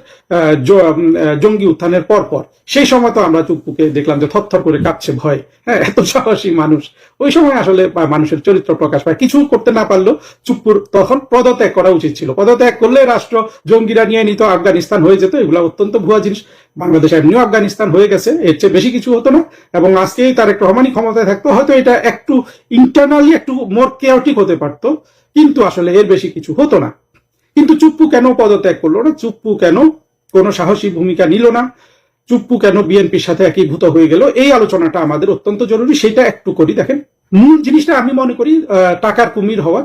জঙ্গি উত্থানের পর। সেই সময় তো আমরা চুপ্পুকে দেখলাম যে থরথর করে কাঁপছে ভয়। হ্যাঁ, এত সাহসী মানুষ। ওই সময় আসলে মানুষের চরিত্র প্রকাশ পায়। কিছু করতে না পারলেও চুপ্পুর তখন পদত্যাগ করা উচিত ছিল। পদত্যাগ করলে রাষ্ট্র জঙ্গিরা নিয়ে নিত, আফগানিস্তান হয়ে যেত। এগুলো অত্যন্ত ভুয়া জিনিস। বাংলাদেশ এমনিও আফগানিস্তান হয়ে গেছে, এর চেয়ে বেশি কিছু হতো না। এবং আজকে তারেক রহমানই ক্ষমতায় থাকতো, হয়তো এটা একটু ইন্টারনালি একটু মোর কেওটিক হতে পারতো, কিন্তু আসলে এর বেশি কিছু হতো না। কিন্তু চুপ্পু কেন পদত্যাগ করলো না? চুপ্পু কেন কোনো সাহসী ভূমিকা নিল না? চুপ্পু কেন বিএনপির সাথে একীভূত হয়ে গেল? এই আলোচনাটা আমাদের অত্যন্ত জরুরি। সেটা একটু করি। দেখেন, মূল জিনিসটা আমি মনে করি টাকার কুমির হওয়া।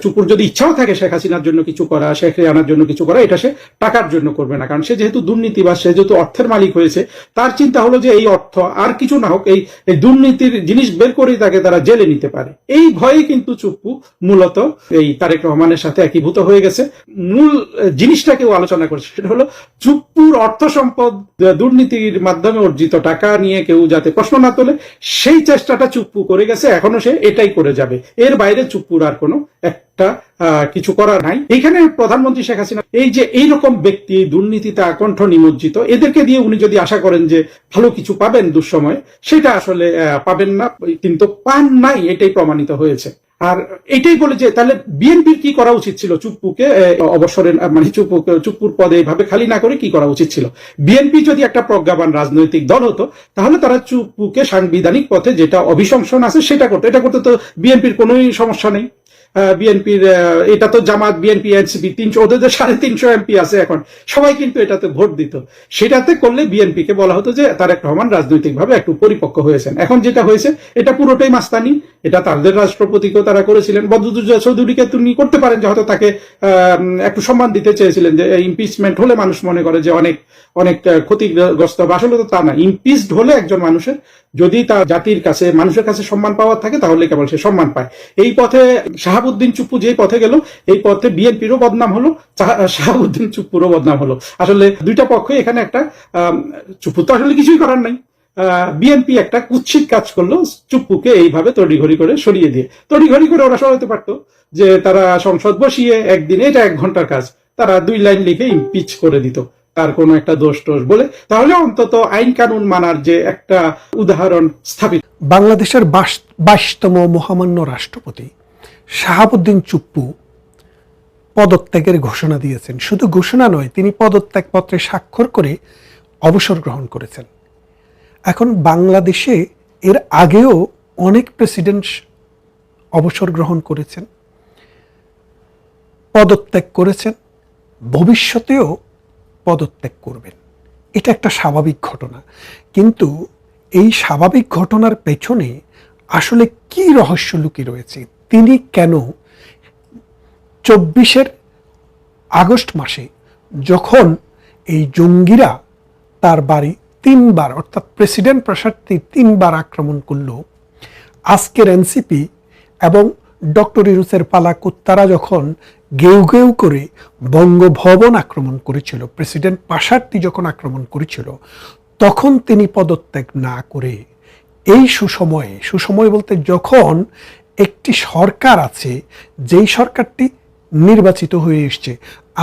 চুপ্পুর যদি ইচ্ছাও থাকে শেখ হাসিনার জন্য কিছু করা, শেখ রেহানার জন্য কিছু করা, এটা সে টাকার জন্য করবে না। কারণ সে যেহেতু দুর্নীতিবাজ, সে যেহেতু অর্থের মালিক হয়েছে, তার চিন্তা হলো যে এই অর্থ আর কিছু না হোক, এই দুর্নীতির জিনিস বের করেই তাকে তারা জেলে নিতে পারে। এই ভয়ে কিন্তু চুপ্পু মূলত এই তারেক রহমানের সাথে একীভূত হয়ে গেছে। মূল জিনিসটাকেও আলোচনা করেছে, সেটা হলো চুপ্পুর অর্থ সম্পদ দুর্নীতির মাধ্যমে অর্জিত টাকা নিয়ে কেউ যাতে প্রশ্ন না তোলে, সেই চেষ্টাটা চুপ্পু করে গেছে। এখনো সে এটাই করে যাবে। এর বাইরে চুপ্পুর আর কোনো একটা কিছু করার নাই। এইখানে প্রধানমন্ত্রী শেখ হাসিনা এই যে এইরকম ব্যক্তি দুর্নীতিতে আকণ্ঠ নিমজ্জিত, এদেরকে দিয়ে উনি যদি আশা করেন যে ভালো কিছু পাবেন দুঃসময়ে, সেটা আসলে পাবেন না, কিন্তু পান নাই, এটাই প্রমাণিত হয়েছে। আর এটাই বলে যে তাহলে বিএনপির কি করা উচিত ছিল? চুপ্পুকে অবসরের মানে চুপ্পুর পদে এইভাবে খালি না করে কি করা উচিত ছিল? বিএনপি যদি একটা প্রজ্ঞাবান রাজনৈতিক দল হতো, তাহলে তারা চুপ্পুকে সাংবিধানিক পথে যেটা অভিশংসন আছে সেটা করতো। এটা করতে তো বিএনপির কোনোই সমস্যা নেই। বিএনপির, এটা তো জামাত, বিএনপি, এনসিপি 300, ওদের যে 350 এমপি আছে এখন, সবাই কিন্তু এটাতে ভোট দিত। সেটাতে করলে বিএনপিকে বলা হতো যে তারেক রহমান রাজনৈতিকভাবে একটু পরিপক্ক হয়েছেন। এখন যেটা হয়েছে এটা পুরোটাই মাস্তানি। এটা তাদের রাষ্ট্রপতিকেও তারা করেছিলেন। বদরুদ্দোজা চৌধুরীকে তুমি করতে পারেন যে হয়তো তাকে একটু সম্মান দিতে চেয়েছিলেন, যে ইমপিচমেন্ট হলে মানুষ মনে করে যে অনেক অনেক ক্ষতিগ্রস্ত হবে। আসলে তো তা না। ইমপিচড হলে একজন মানুষের যদি তার জাতির কাছে, মানুষের কাছে সম্মান পাওয়ার থাকে, তাহলে কেবল সে সম্মান পায়। এই পথে শাহাবুদ্দিন চুপ্পু যে পথে গেল, এই পথে বিএনপিরও বদনাম হলো, শাহাবুদ্দিন চুপ্পুরও বদনাম হলো। আসলে দুইটা পক্ষই এখানে একটা, চুপ্পু তো আসলে কিছুই করার নাই। বিএনপি একটা কুৎসিত কাজ করলো, চুপ্পুকে এইভাবে তড়িঘড়ি করে সরিয়ে দিয়ে। তড়িঘড়ি করে ওরা সরাতে পারতো, যে তারা সংসদ বসিয়ে একদিনে, এটা 1 ঘন্টার কাজ, তারা 2 লাইন লিখে ইমপিচ করে দিত তার কোনো একটা দোষ টোষ বলে, তাহলে অন্তত আইন কানুন মানার যে একটা উদাহরণ স্থাপিত। বাংলাদেশের 22তম মহামান্য রাষ্ট্রপতি শাহাবুদ্দিন চুপ্পু পদত্যাগের ঘোষণা দিয়েছেন। শুধু ঘোষণা নয়, তিনি পদত্যাগপত্রে স্বাক্ষর করে অবসর গ্রহণ করেছেন। এখন বাংলাদেশে এর আগেও অনেক প্রেসিডেন্ট অবসর গ্রহণ করেছেন, পদত্যাগ করেছেন, ভবিষ্যতেও পদত্যাগ করবেন। এটা একটা স্বাভাবিক ঘটনা। কিন্তু এই স্বাভাবিক ঘটনার পেছনে আসলে কি রহস্য লুকিয়ে রয়েছে? তিনি কেন 24 আগস্ট মাসে, যখন এই জঙ্গিরা তার বাড়ি 3 বার, অর্থাৎ প্রেসিডেন্ট প্রাসাদটি 3 বার আক্রমণ করল, আজকের এনসিপি এবং ডক্টর ইউনূসের পালা কুত্তারা যখন গেউ গেউ করে বঙ্গভবন আক্রমণ করেছিল, প্রেসিডেন্ট প্রাসাদটি যখন আক্রমণ করেছিল, তখন তিনি পদত্যাগ না করে এই সুসময়ে বলতে যখন একটি সরকার আছে, যেই সরকারটি নির্বাচিত হয়ে এসছে,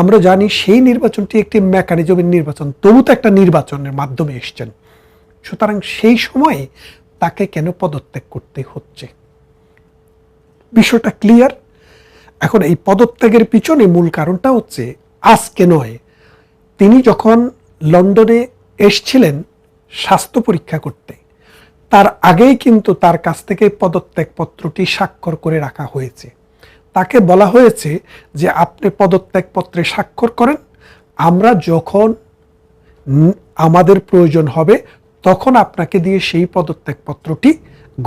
আমরা জানি সেই নির্বাচনটি একটি মেকানিজমের নির্বাচন, তবু তো একটা নির্বাচনের মাধ্যমে এসছেন। সুতরাং সেই সময়ে তাকে কেন পদত্যাগ করতে হচ্ছে? বিষয়টা ক্লিয়ার। এখন এই পদত্যাগের পিছনে মূল কারণটা হচ্ছে, আজকে নয়, তিনি যখন লন্ডনে এসছিলেন স্বাস্থ্য পরীক্ষা করতে, তার আগেই কিন্তু তার কাছ থেকে পদত্যাগপত্রটি স্বাক্ষর করে রাখা হয়েছে। তাকে বলা হয়েছে যে আপনি পদত্যাগপত্রে স্বাক্ষর করেন, আমরা যখন আমাদের প্রয়োজন হবে তখন আপনাকে দিয়ে সেই পদত্যাগপত্রটি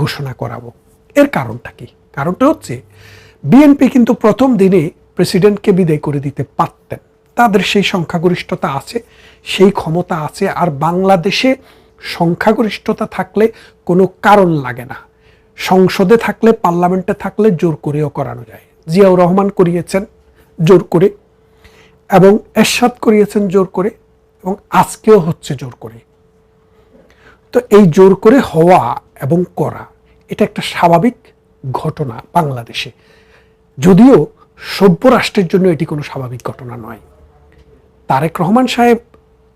ঘোষণা করাবো। এর কারণটা কি? কারণটা হচ্ছে, বিএনপি কিন্তু প্রথম দিনে প্রেসিডেন্টকে বিদায় করে দিতে পারতেন। তাদের সেই সংখ্যাগরিষ্ঠতা আছে, সেই ক্ষমতা আছে। আর বাংলাদেশে সংখ্যাগরিষ্ঠতা থাকলে কোনো কারণ লাগে না। সংসদে থাকলে, পার্লামেন্টে থাকলে জোর করেও করানো যায়। জিয়াউর রহমান করিয়েছেন জোর করে, এবং এরশাদ করিয়েছেন জোর করে, এবং আজকেও হচ্ছে জোর করে। তো এই জোর করে হওয়া এবং করা, এটা একটা স্বাভাবিক ঘটনা বাংলাদেশে, যদিও সভ্য রাষ্ট্রের জন্য এটি কোনো স্বাভাবিক ঘটনা নয়। তারেক রহমান সাহেব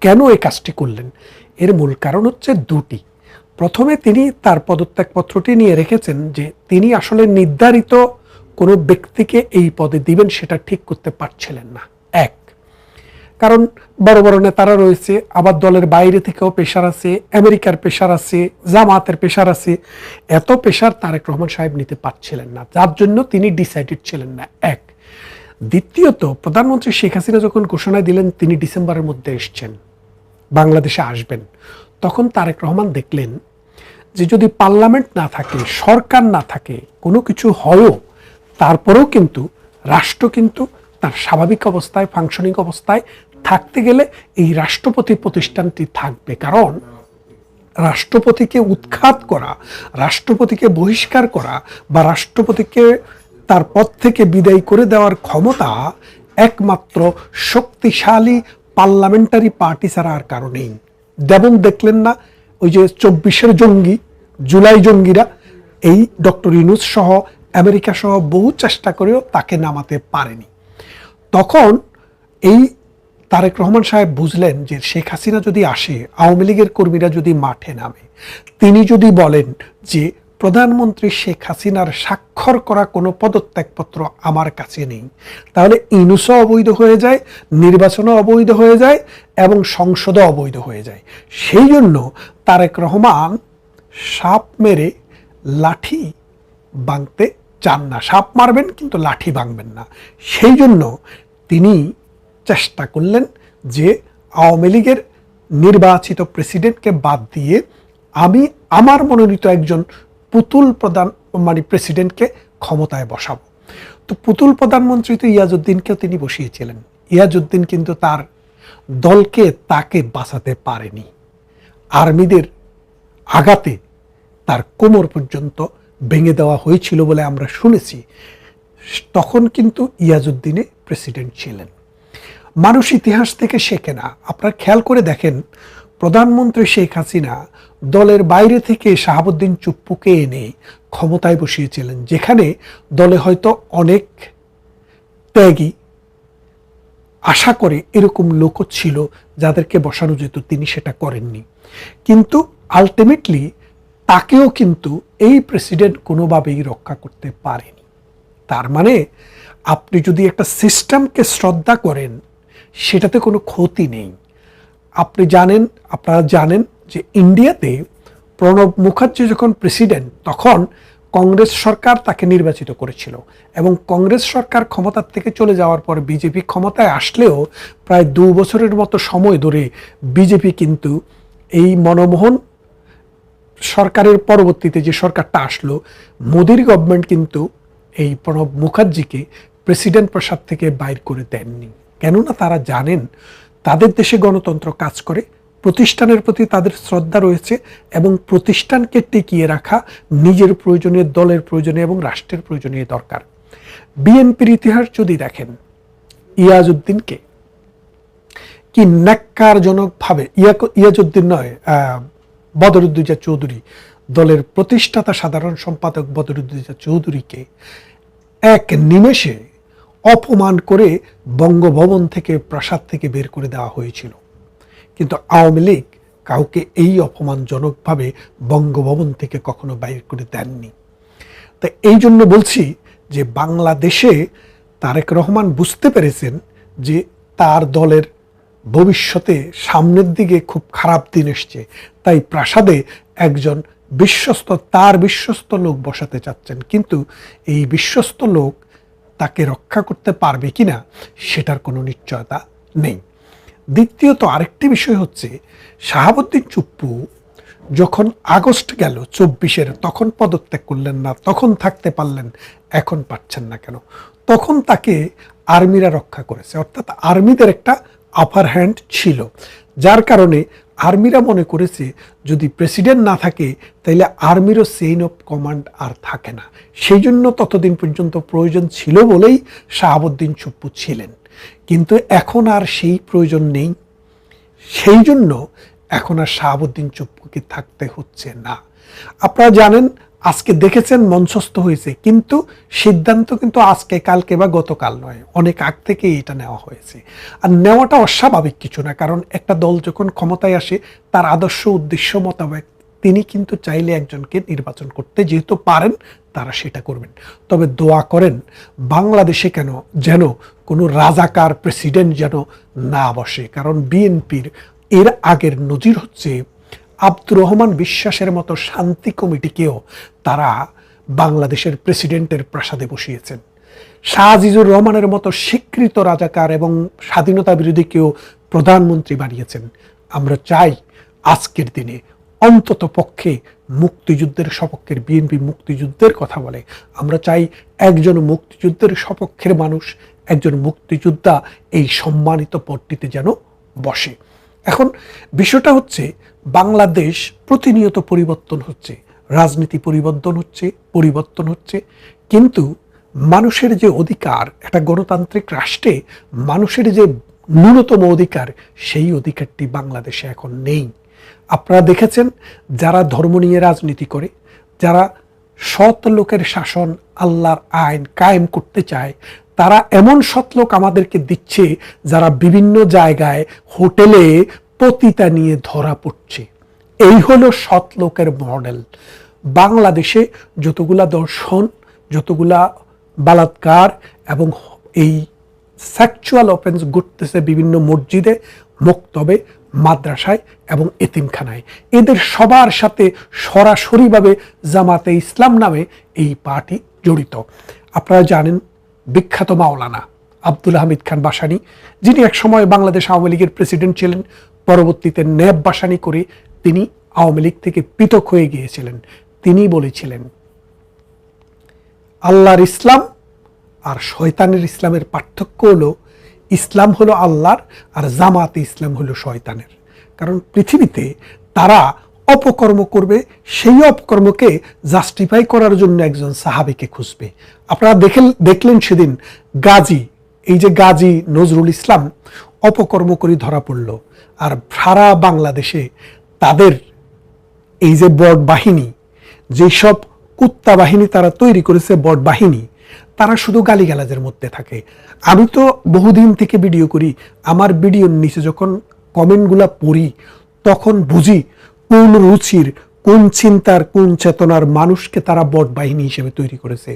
কেন এই কাজটি করলেন? এর মূল কারণ হচ্ছে দুটি। প্রথমে তিনি তার পদত্যাগপত্রটি নিয়ে রেখেছেন যে তিনি আসলে নির্ধারিত কোনো ব্যক্তিকে এই পদে দিবেন সেটা ঠিক করতে পারছিলেন না। এক, কারণ বড় বড় নেতারা রয়েছে, আবার দলের বাইরে থেকেও প্রেশার আছে, আমেরিকার প্রেশার আছে, জামাতের প্রেশার আছে। এত প্রেশার তারেক রহমান সাহেব নিতে পারছিলেন না, যার জন্য তিনি ডিসাইডেড ছিলেন না। এক। দ্বিতীয়ত, প্রধানমন্ত্রী শেখ হাসিনা যখন ঘোষণা দিলেন তিনি ডিসেম্বরের মধ্যে এসছেন, বাংলাদেশে আসবেন, তখন তারেক রহমান দেখলেন যে যদি পার্লামেন্ট না থাকে, সরকার না থাকে, কোনো কিছু হয়ও, তারপরেও কিন্তু রাষ্ট্র কিন্তু তার স্বাভাবিক অবস্থায়, ফাংশনিং অবস্থায় থাকতে গেলে এই রাষ্ট্রপতি প্রতিষ্ঠানটি থাকবে। কারণ রাষ্ট্রপতিকে উৎখাত করা, রাষ্ট্রপতিকে বহিষ্কার করা বা রাষ্ট্রপতিকে তার পদ থেকে বিদায় করে দেওয়ার ক্ষমতা একমাত্র শক্তিশালী পার্লামেন্টারি পার্টি ছাড়া আর কারো নেই। যেমন দেখলেন না, ওই যে 24 জঙ্গি, জুলাই জঙ্গিরা, এই ডক্টর ইউনূস সহ, আমেরিকা সহ বহু চেষ্টা করেও তাকে নামাতে পারেনি। তখন এই তারেক রহমান সাহেব বুঝলেন যে শেখ হাসিনা যদি আসে, আওয়ামী লীগের কর্মীরা যদি মাঠে নামে, তিনি যদি বলেন যে প্রধানমন্ত্রী শেখ হাসিনার স্বাক্ষর করা কোনো পদত্যাগপত্র আমার কাছে নেই, তাহলে ইউনূসও অবৈধ হয়ে যায়, নির্বাচনও অবৈধ হয়ে যায় এবং সংসদও অবৈধ হয়ে যায়। সেই জন্য তারেক রহমান সাপ মেরে লাঠি ভাঙতে চান না, সাপ মারবেন কিন্তু লাঠি ভাঙবেন না। সেই জন্য তিনি চেষ্টা করলেন যে আওয়ামী লীগের নির্বাচিত প্রেসিডেন্টকে বাদ দিয়ে আমি আমার মনোনীত একজন পুতুল প্রেসিডেন্টকে ক্ষমতায় বসাবো। তো পুতুল প্রধানমন্ত্রী তো ইয়াজউদ্দিনকেও তিনি বসিয়েছিলেন। ইয়াজউদ্দিন কিন্তু তার দলকে তাকে বাঁচাতে পারেনি। আর্মিদের আঘাতে তার কোমর পর্যন্ত ভেঙে দেওয়া হয়েছিল বলে আমরা শুনেছি। তখন কিন্তু ইয়াজউদ্দিনে প্রেসিডেন্ট ছিলেন। মানুষ ইতিহাস থেকে শেখে না। আপনারা খেয়াল করে দেখেন, প্রধানমন্ত্রী শেখ হাসিনা দলের বাইরে থেকে শাহাবুদ্দিন চুপ্পুকে এনে ক্ষমতায় বসিয়েছিলেন, যেখানে দলে হয়তো অনেক ত্যাগী আশা করে এরকম লোকও ছিল যাদেরকে বসানো যেত, তিনি সেটা করেননি। কিন্তু আলটিমেটলি তাকেও কিন্তু এই প্রেসিডেন্ট কোনোভাবেই রক্ষা করতে পারেনি। তার মানে আপনি যদি একটা সিস্টেমকে শ্রদ্ধা করেন সেটাতে কোনো ক্ষতি নেই। আপনারা জানেন যে ইন্ডিয়াতে প্রণব মুখার্জি যখন প্রেসিডেন্ট তখন কংগ্রেস সরকার তাকে নির্বাচিত করেছিল, এবং কংগ্রেস সরকার ক্ষমতার থেকে চলে যাওয়ার পর বিজেপি ক্ষমতায় আসলেও প্রায় 2 বছরের মতো সময় ধরে বিজেপি কিন্তু এই মনমোহন সরকারের পরবর্তীতে যে সরকারটা আসলো, মোদির গভর্নমেন্ট কিন্তু এই প্রণব মুখার্জিকে প্রেসিডেন্ট প্রাসাদ থেকে বাইর করে দেননি। কেননা তারা জানেন তাদের দেশে গণতন্ত্র কাজ করে, প্রতিষ্ঠানের প্রতি তাদের শ্রদ্ধা রয়েছে, এবং প্রতিষ্ঠানকে টিকিয়ে রাখা নিজের প্রয়োজনে, দলের প্রয়োজনে এবং রাষ্ট্রের প্রয়োজনে দরকার। বিএনপির ইতিহাস যদি দেখেন, ইয়াজউদ্দিনকে কি ন্যাক্কারজনকভাবে, ইয়াজউদ্দিন নয়, বদরুদ্দোজা চৌধুরী, দলের প্রতিষ্ঠাতা সাধারণ সম্পাদক বদরুদ্দোজা চৌধুরীকে এক নিমেষে অপমান করে বঙ্গভবন থেকে, প্রাসাদ থেকে বের করে দেওয়া হয়েছিল। কিন্তু আওয়ামী লীগ কাউকে এই অপমানজনকভাবে বঙ্গভবন থেকে কখনো বাইর করে দেননি। তাই এই জন্য বলছি যে বাংলাদেশে তারেক রহমান বুঝতে পেরেছেন যে তার দলের ভবিষ্যতে সামনের দিকে খুব খারাপ দিন এসছে, তাই প্রাসাদে একজন তার বিশ্বস্ত লোক বসাতে চাচ্ছেন। কিন্তু এই বিশ্বস্ত লোক তাকে রক্ষা করতে পারবে কিনা সেটার কোনো নিশ্চয়তা নেই। দ্বিতীয়ত আরেকটি বিষয় হচ্ছে, শাহাবুদ্দিন চুপ্পু যখন আগস্ট গেল 24-এর, তখন পদত্যাগ করলেন না, তখন থাকতে পারলেন, এখন পাচ্ছেন না কেন? তখন তাকে আর্মিরা রক্ষা করেছে, অর্থাৎ আর্মিদের একটা আপার হ্যান্ড ছিল, যার কারণে আর্মিরা মনে করেছে যদি প্রেসিডেন্ট না থাকে তাহলে আর্মিরও চেইন অফ কমান্ড আর থাকে না। সেই জন্য ততদিন পর্যন্ত প্রয়োজন ছিল বলেই শাহাবুদ্দিন চুপ্পু ছিলেন। কিন্তু এখন আর সেই প্রয়োজন নেই, সেই জন্য এখন আর শাহাবুদ্দিন চুপ্পুকে থাকতে হচ্ছে না। আপনারা জানেন, আজকে দেখেছেন মঞ্চস্থ হয়েছে, কিন্তু সিদ্ধান্ত কিন্তু আজকে, কালকে বা গতকাল নয়, অনেক আগ থেকে এটা নেওয়া হয়েছে। আর নেওয়াটা অস্বাভাবিক কিছু না, কারণ একটা দল যখন ক্ষমতায় আসে তার আদর্শ উদ্দেশ্য মোতাবেক তিনি কিন্তু চাইলে একজনকে নির্বাচন করতে যেহেতু পারেন, তারা সেটা করবেন। তবে দোয়া করেন বাংলাদেশে যেন কোনো রাজাকার প্রেসিডেন্ট যেন না বসে, কারণ বিএনপির এর আগের নজির হচ্ছে আব্দুর রহমান বিশ্বাসের মতো শান্তি কমিটিকেও তারা বাংলাদেশের প্রেসিডেন্টের প্রাসাদে বসিয়েছেন। শাহ আজিজুর রহমানের মতো স্বীকৃত রাজাকার এবং স্বাধীনতা বিরোধীকেও প্রধানমন্ত্রী বানিয়েছেন। আমরা চাই আজকের দিনে অন্তত পক্ষে মুক্তিযুদ্ধের সপক্ষের, বিএনপি মুক্তিযুদ্ধের কথা বলে, আমরা চাই একজন মুক্তিযুদ্ধের সপক্ষের মানুষ, একজন মুক্তিযোদ্ধা এই সম্মানিত পদটিতে যেন বসে। এখন বিষয়টা হচ্ছে, বাংলাদেশ প্রতিনিয়ত পরিবর্তন হচ্ছে, রাজনীতি পরিবর্তন হচ্ছে, কিন্তু মানুষের যে অধিকার, একটা গণতান্ত্রিক রাষ্ট্রে মানুষের যে ন্যূনতম অধিকার, সেই অধিকারটি বাংলাদেশে এখন নেই। আপনারা দেখেছেন, যারা ধর্ম নিয়ে রাজনীতি করে, যারা সৎ লোকের শাসন, আল্লাহর আইন কায়েম করতে চায়, তারা এমন সৎ লোক আমাদেরকে দিচ্ছে যারা বিভিন্ন জায়গায় হোটেলে পতিতা নিয়ে ধরা পড়ছে। এই হলো সৎ লোকের মডেল। বাংলাদেশে যতগুলা দর্শন, যতগুলা বালাৎকার এবং এই সেক্সুয়াল অফেন্স ঘটতেছে বিভিন্ন মসজিদে, মক্তবে, মাদ্রাসায় এবং এতিমখানায়, এদের সবার সাথে সরাসরিভাবে জামাতে ইসলাম নামে এই পার্টি জড়িত। আপনারা জানেন বিখ্যাত মাওলানা আব্দুল হামিদ খান বাসানী, যিনি একসময় বাংলাদেশ আওয়ামী লীগের প্রেসিডেন্ট ছিলেন, পরবর্তীতে ন্যাব বাসানী করে তিনি আওয়ামী লীগ থেকে পৃথক হয়ে গিয়েছিলেন। তিনি বলেছিলেন, আল্লাহর ইসলাম আর শয়তানের ইসলামের পার্থক্য হলো ইসলাম হলো আল্লাহর আর জামাতে ইসলাম হলো শয়তানের। কারণ পৃথিবীতে তারা অপকর্ম করবে, সেই অপকর্মকে জাস্টিফাই করার জন্য একজন সাহাবীকে খুঁজবে। আপনারা দেখলেন সেদিন গাজী, এই যে গাজী নজরুল ইসলাম অপকর্ম করে ধরা পড়ল, আর সারা বাংলাদেশে তাদের এই যে বট বাহিনী, যেসব কুত্তা বাহিনী তারা তৈরি করেছে, বট বাহিনী, তারা শুধু গালিগালাজের মধ্যে থাকে। আমি তো বহুদিন থেকে ভিডিও করি, আমার ভিডিওর নিচে যখন কমেন্টগুলা পড়ি তখন বুঝি কোন রুচির, কোন চিন্তার, কোন চেতনার মানুষকে তারা বট বাহিনী হিসেবে তৈরি করেছে।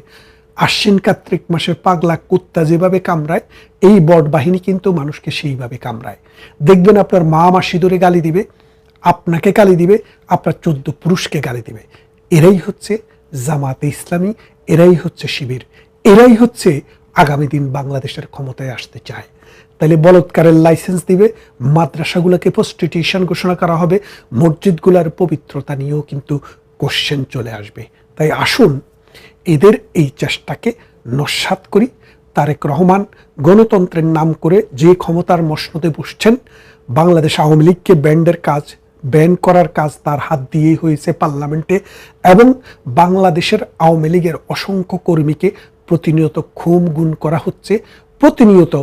আশ্বিন কার্তিক মাসের পাগলা কুত্তা যেভাবে কামড়ায়, এই বট বাহিনী কিন্তু মানুষকে সেইভাবে কামড়ায়। দেখবেন আপনার মা মাসি ধরে গালি দিবে, আপনাকে গালি দিবে, আপনার 14 পুরুষকে গালি দিবে। এরাই হচ্ছে জামাতে ইসলামী, এরাই হচ্ছে শিবির, এরাই হচ্ছে আগামী দিন বাংলাদেশের ক্ষমতায় আসতে চায়। তাহলে বলৎকারের লাইসেন্স দিবে, মাদ্রাসাগুলোকে প্রস্টিটিউশন ঘোষণা করা হবে, মসজিদগুলোর পবিত্রতা নিয়েও কিন্তু কোশ্চেন চলে আসবে। তাই আসুন এদের এই চেষ্টাকে নস্যাৎ করি। তারেক রহমান গণতন্ত্রের নাম করে যে ক্ষমতার মসনদে বসছেন, বাংলাদেশ আওয়ামী লীগকে ব্যান করার কাজ তার হাত দিয়েই হয়েছে পার্লামেন্টে, এবং বাংলাদেশের আওয়ামী লীগের অসংখ্য কর্মীকে প্রতিনিয়ত খুন গুম করা হচ্ছে, প্রতিনিয়ত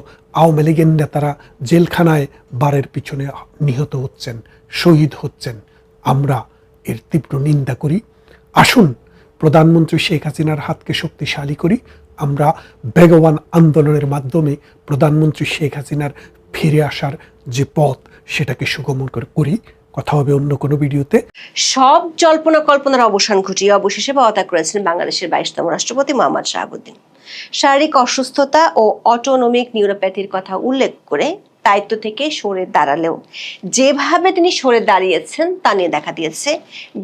আওয়ামী লীগের নেতারা জেলখানায় বারের পিছনে নিহত হচ্ছেন, শহীদ হচ্ছেন। আমরা এর তীব্র নিন্দা করি। আসুন প্রধানমন্ত্রী শেখ হাসিনার হাতকে শক্তিশালী করি। আমরা বেগবান আন্দোলনের মাধ্যমে প্রধানমন্ত্রী শেখ হাসিনার ফিরে আসার যে পথ, সেটাকে সুগম করি। কথা হবে অন্য কোনো ভিডিওতে। সব জল্পনা কল্পনার অবসান ঘটিয়ে অবশেষে পদত্যাগ করেছেন বাংলাদেশের 22তম রাষ্ট্রপতি মোহাম্মদ শাহাবুদ্দিন। শারীরিক অসুস্থতা ও অটোনমিক নিউরোপ্যাথির কথা উল্লেখ করে দায়িত্ব থেকে সরে দাঁড়ালেও যেভাবে তিনি সরে দাঁড়িয়েছেন তা নিয়ে দেখা দিয়েছে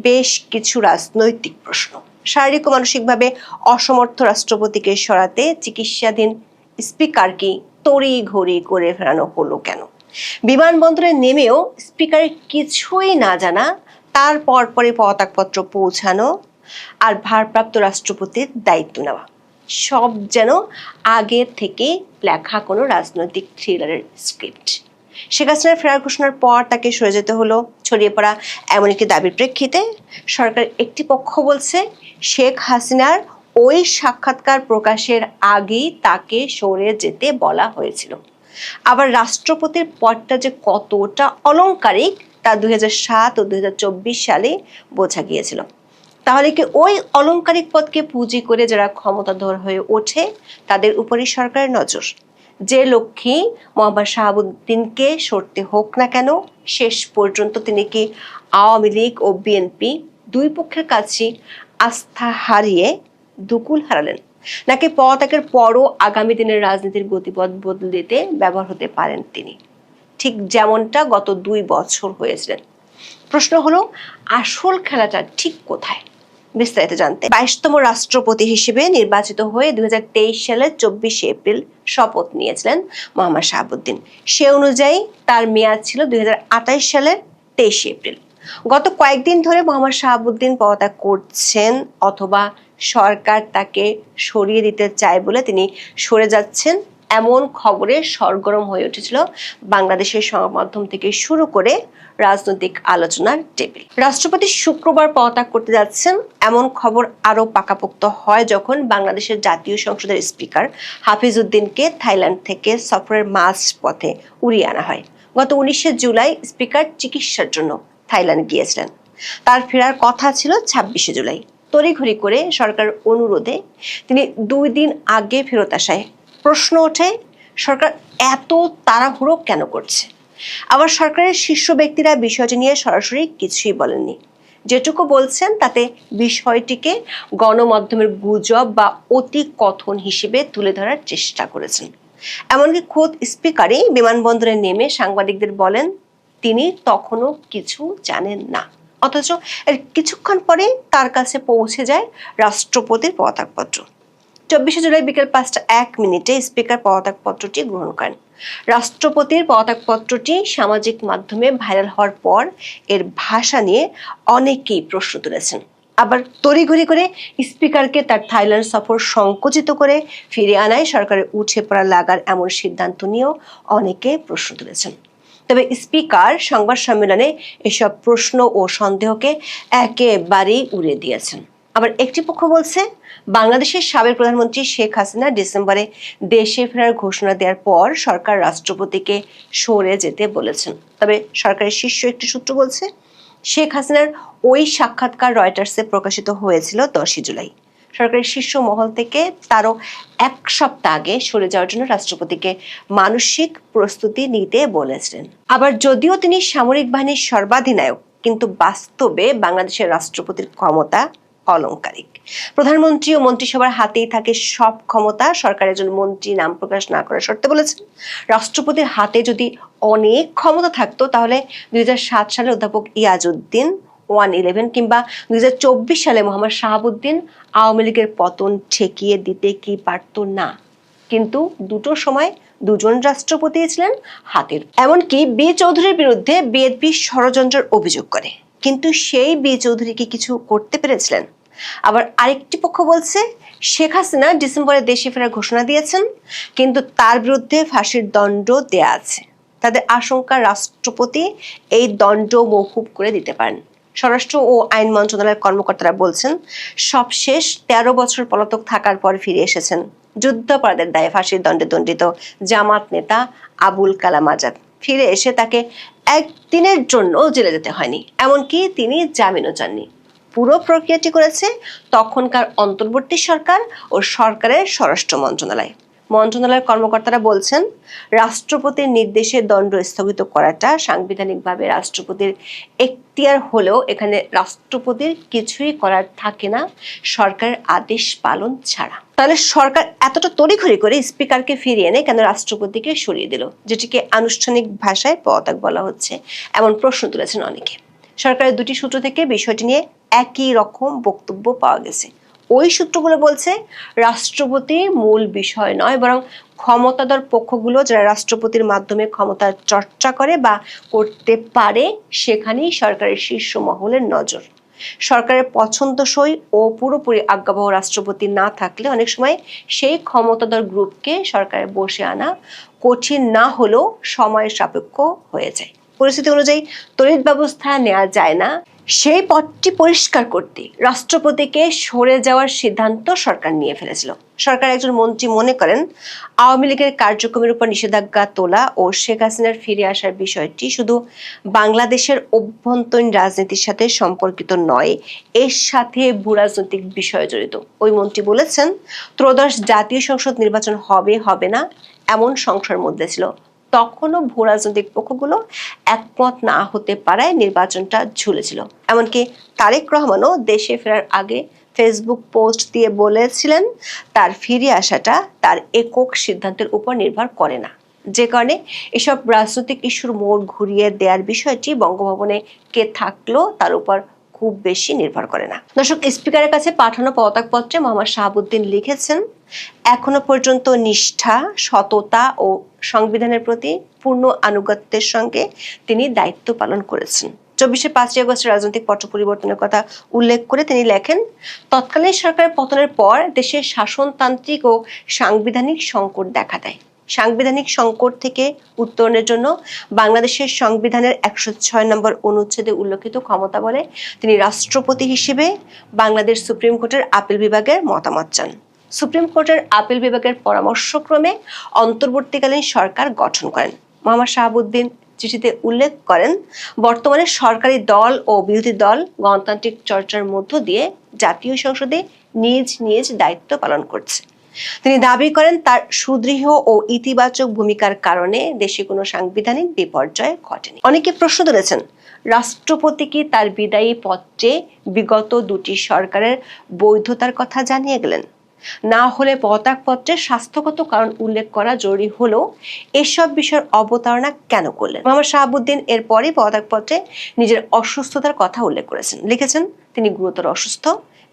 বেশ কিছু রাজনৈতিক প্রশ্ন। শারীরিক ও মানসিকভাবে অসমর্থ রাষ্ট্রপতিকে সরাতে চিকিৎসাধীন স্পিকারকে তড়ি ঘড়ি করে ফেরানো হলো কেন? বিমানবন্দরে নেমেও স্পিকারের কিছুই না জানা, তার পরপরই পদত্যাগপত্র পৌঁছানো আর ভারপ্রাপ্ত রাষ্ট্রপতির দায়িত্ব নেওয়া, সব যেন আগে থেকে লেখা কোনো রাজনৈতিক থ্রিলারের স্ক্রিপ্ট। শেখ হাসিনার ফেরার ঘোষণার পর তাকে সরে যেতে হলো। ছড়িয়ে পড়া এমন একটি দাবির প্রেক্ষিতে সরকার একটি পক্ষ বলছে শেখ হাসিনার ওই সাক্ষাৎকার প্রকাশের আগেই তাকে সরে যেতে বলা হয়েছিল। আবার রাষ্ট্রপতির পদটা যে কতটা অলংকারিক তা 2007 ও 2024 সালে বোঝা গিয়েছিল। তাহলে কি ওই অলংকারিক পদকে পুঁজি করে যারা ক্ষমতাধর হয়ে ওঠে তাদের উপরই সরকারের নজর? যে লক্ষ্যে মোহাম্মদ শাহাবুদ্দিনকে সরতে হোক না কেন, শেষ পর্যন্ত তিনি কি আওয়ামী লীগ ও বিএনপি দুই পক্ষের কাছে আস্থা হারিয়ে দুকুল হারালেন, নাকি পদত্যাগের পরও আগামী দিনের রাজনীতির গতিপথ বদলে দিতে ব্যবহার হতে পারেন তিনি, ঠিক যেমনটা গত 2 বছর হয়েছিলেন? প্রশ্ন হলো আসল খেলাটা ঠিক কোথায়? বিস্তারিত জানতে 22তম রাষ্ট্রপতি হিসেবে নির্বাচিত হয়ে 2023 সালের 24 এপ্রিল শপথ নিয়েছিলেন মোহাম্মদ শাহাবুদ্দিন। সে অনুযায়ী তার মেয়াদ ছিল 2028 সালের 23 এপ্রিল। গত কয়েকদিন ধরে মোহাম্মদ শাহাবুদ্দিন পদত্যাগ করছেন অথবা সরকার তাকে সরিয়ে দিতে চায় বলে তিনি সরে যাচ্ছেন, এমন খবরে সরগরম হয়ে উঠেছিল বাংলাদেশের সংবাদ মাধ্যম থেকে শুরু করে রাজনৈতিক আলোচনার টেবিল। রাষ্ট্রপতি শুক্রবার পদত্যাগ করতে যাচ্ছেন এমন খবর আরো পাকাপোক্ত হয় যখন বাংলাদেশের জাতীয় সংসদের স্পিকার হাফিজ উদ্দিনকে থাইল্যান্ড থেকে সফরের মাঝ পথে উড়িয়ে আনা হয়। গত 19 জুলাই স্পিকার চিকিৎসার জন্য থাইল্যান্ড গিয়েছিলেন। তার ফেরার কথা ছিল 26 জুলাই। তড়িঘড়ি করে সরকার অনুরোধে তিনি 2 দিন আগে ফেরত আসায় প্রশ্ন ওঠে, সরকার এত তাড়াহুড়ো কেন করছে? আবার সরকারের শীর্ষ ব্যক্তিরা বিষয়টি নিয়ে সরাসরি কিছুই বলেননি। যেটুকু বলছেন তাতে বিষয়টিকে গণমাধ্যমের গুজব বা অতি কথন হিসেবে তুলে ধরার চেষ্টা করেছেন। এমনকি খোদ স্পিকারই বিমানবন্দরে নেমে সাংবাদিকদের বলেন তিনি তখনও কিছু জানেন না, অথচ এর কিছুক্ষণ পরে তার কাছে পৌঁছে যায় রাষ্ট্রপতির পদত্যাগপত্র। 24 জুলাই বিকেল 5:01 স্পিকার পদত্যাগপত্রটি গ্রহণ করেন। রাষ্ট্রপতির পদত্যাগপত্রটি সামাজিক মাধ্যমে ভাইরাল হওয়ার পর এর ভাষা নিয়ে অনেকেই প্রশ্ন তুলেছেন। আবার তড়িঘড়ি করে স্পিকারকে তার থাইল্যান্ড সফর সংকুচিত করে ফিরিয়ে আনায় সরকারের উঠে পড়া লাগার এমন সিদ্ধান্ত নিয়েও অনেকে প্রশ্ন তুলেছেন। তবে স্পিকার সংবাদ সম্মেলনে এসব প্রশ্ন ও সন্দেহকে একেবারেই উড়িয়ে দিয়েছেন। আবার একটি পক্ষ বলছে, বাংলাদেশের সাবেক প্রধানমন্ত্রী শেখ হাসিনা ডিসেম্বরে দেশে ফেরার ঘোষণা দেওয়ার পর সরকার রাষ্ট্রপতিকে সরে যেতে বলেছেন। তবে সরকারের শীর্ষ একটি সূত্র বলছে, শেখ হাসিনার ওই সাক্ষাৎকার রয়টার্সে প্রকাশিত হয়েছিল 10 জুলাই। সরকারের শীর্ষ মহল থেকে তারও 1 সপ্তাহ আগে সরে যাওয়ার জন্য রাষ্ট্রপতিকে মানসিক প্রস্তুতি নিতে বলেছিলেন। আবার যদিও তিনি সামরিক বাহিনীর সর্বাধিনায়ক, কিন্তু বাস্তবে বাংলাদেশের রাষ্ট্রপতির ক্ষমতা অলংকারিক। প্রধানমন্ত্রী ও মন্ত্রিসভার হাতেই থাকে সব ক্ষমতা। সরকারের একজন মন্ত্রী নাম প্রকাশ না করার শর্তে বলেছেন, রাষ্ট্রপতির হাতে যদি অনেক ক্ষমতা থাকতো তাহলে 2007 সালে অধ্যাপক ইয়াজউদ্দিন 111 কিংবা 2024 সালে মোহাম্মদ শাহাবুদ্দিন আওয়ামী লীগের পতন ঠেকিয়ে দিতে কি পারত না। কিন্তু দুটো সময় দুজন রাষ্ট্রপতি ছিলেন হাতের। এমনকি বি চৌধুরীর বিরুদ্ধে বিএনপি ষড়যন্ত্রের অভিযোগ করে, কিন্তু সেই বি চৌধুরী কি কিছু করতে পেরেছিলেন? আবার আরেকটি পক্ষ বলছে, শেখ হাসিনা ডিসেম্বরে দেশে ফেরার ঘোষণা দিয়েছেন, কিন্তু তার বিরুদ্ধে ফাঁসির দণ্ড দেয়া আছে। তাদের আশঙ্কা রাষ্ট্রপতি এই দণ্ড মওকুফ করে দিতে পারেন। স্বরাষ্ট্র ও আইন মন্ত্রণালয়ের কর্মকর্তারা বলছেন, সবশেষ 13 বছর পলাতক থাকার পর ফিরে এসেছেন যুদ্ধাপরাধের দায়ে ফাঁসির দণ্ডে দণ্ডিত জামাত নেতা আবুল কালাম আজাদ। ফিরে এসে তাকে একদিনের জন্য জেলে যেতে হয়নি, এমনকি তিনি জামিনও চাননি। পুরো প্রক্রিয়াটি করেছে তখনকার অন্তর্বর্তী সরকার ও সরকারের স্বরাষ্ট্র মন্ত্রণালয়। মন্ত্রণালয়ের কর্মকর্তারা বলছেন, রাষ্ট্রপতির নির্দেশে দণ্ড স্থগিত করাটা সাংবিধানিকভাবে রাষ্ট্রপতির এখতিয়ার হলেও এখানে রাষ্ট্রপতির কিছুই করার থাকে না সরকারের আদেশ পালন ছাড়া। তাহলে সরকার এতটা তড়িঘড়ি করে স্পিকারকে ফিরিয়ে এনে কেন রাষ্ট্রপতিকে সরিয়ে দিল, যেটিকে আনুষ্ঠানিক ভাষায় পদত্যাগ বলা হচ্ছে, এমন প্রশ্ন তুলেছেন অনেকে। সরকারের দুটি সূত্র থেকে বিষয়টি নিয়ে একই রকম বক্তব্য পাওয়া গেছে। ওই সূত্রগুলো বলছে, রাষ্ট্রপতির মূল বিষয় নয়, বরং ক্ষমতাধর পক্ষগুলো যারা রাষ্ট্রপতির মাধ্যমে ক্ষমতার চর্চা করে বা করতে পারে, সেখানেই সরকারের শীর্ষ মহলের নজর। সরকারের পছন্দসই ও পুরোপুরি আজ্ঞাবহ রাষ্ট্রপতি না থাকলে অনেক সময় সেই ক্ষমতাধর গ্রুপকে সরকারে বসে আনা কঠিন না হলেও সময় সাপেক্ষ হয়ে যায়। পরিস্থিতি অনুযায়ী তড়িৎ ব্যবস্থা নেওয়া যায় না। সেই পথটি পরিষ্কার করতে রাষ্ট্রপতিকে সরে যাওয়ার সিদ্ধান্ত সরকার নিয়ে ফেলেছিল। সরকার একজন মন্ত্রী মনে করেন, আওয়ামী লীগের কার্যক্রমের উপর নিষেধাজ্ঞা তোলা ও শেখ হাসিনার ফিরে আসার বিষয়টি শুধু বাংলাদেশের অভ্যন্তরীণ রাজনীতির সাথে সম্পর্কিত নয়, এর সাথে ভূরাজনৈতিক বিষয় জড়িত। ওই মন্ত্রী বলেছেন, ত্রয়োদশ জাতীয় সংসদ নির্বাচন হবে না এমন সংশয়ের মধ্যে ছিল। তখনও ভূরাজনৈতিক পক্ষগুলো একমত না হতে পারায় নির্বাচনটা ঝুলেছিল। এমনকি তারেক রহমানও দেশে ফেরার আগে ফেসবুক পোস্ট দিয়ে বলেছিলেন, তার ফিরে আসাটা তার একক সিদ্ধান্তের উপর নির্ভর করে না। যে কারণে এসব রাজনৈতিক ইস্যুর মোড় ঘুরিয়ে দেওয়ার বিষয়টি বঙ্গভবনে কে থাকলো তার উপর খুব বেশি নির্ভর করে না। দর্শক, স্পিকারের কাছে পাঠানো পদত্যাগপত্রে মোহাম্মদ শাহাবুদ্দিন লিখেছেন, এখনো পর্যন্ত নিষ্ঠা, সততা ও সংবিধানের প্রতি পূর্ণ আনুগত্যের সঙ্গে তিনি দায়িত্ব পালন করেছেন। 24 আগস্টের রাজনৈতিক পট পরিবর্তনের কথা উল্লেখ করে তিনি লেখেন, তৎকালীন সরকারের পতনের পর দেশের শাসনতান্ত্রিক ও সাংবিধানিক সংকট দেখা দেয়। সাংবিধানিক সংকট থেকে উত্তরণের জন্য বাংলাদেশের সংবিধানের 106 নম্বর অনুচ্ছেদে উল্লেখিত ক্ষমতা বলে তিনি রাষ্ট্রপতি হিসেবে বাংলাদেশ সুপ্রিম কোর্টের আপিল বিভাগের মতামত চান। সুপ্রিম কোর্টের আপিল বিভাগের পরামর্শক্রমে অন্তর্বর্তীকালীন সরকার গঠন করেন। মোহাম্মদ শাহাবুদ্দিন চিঠিতে উল্লেখ করেন, বর্তমানে সরকারি দল ও বিরোধী দল গণতান্ত্রিক চর্চার মধ্য দিয়ে জাতীয় সংসদে নিজ নিজ দায়িত্ব পালন করছে। তিনি দাবি করেন, তার সুদৃঢ় ও ইতিবাচক ভূমিকার কারণে দেশে কোনো সাংবিধানিক বিপর্যয় ঘটেনি। অনেকে প্রশ্ন তুলেছেন, রাষ্ট্রপতি কি তার বিদায়ী পত্রে বিগত দুটি সরকারের বৈধতার কথা জানিয়ে গেলেন? না হলে পদত্যাগপত্রে স্বাস্থ্যগত কারণ উল্লেখ করা জরুরি হলেও এসব বিষয়ের অবতারণা কেন করলেন? মোহাম্মদ শাহাবুদ্দিন এরপরই পদত্যাগপত্রে নিজের অসুস্থতার কথা উল্লেখ করেছেন। লিখেছেন, তিনি গুরুতর অসুস্থ,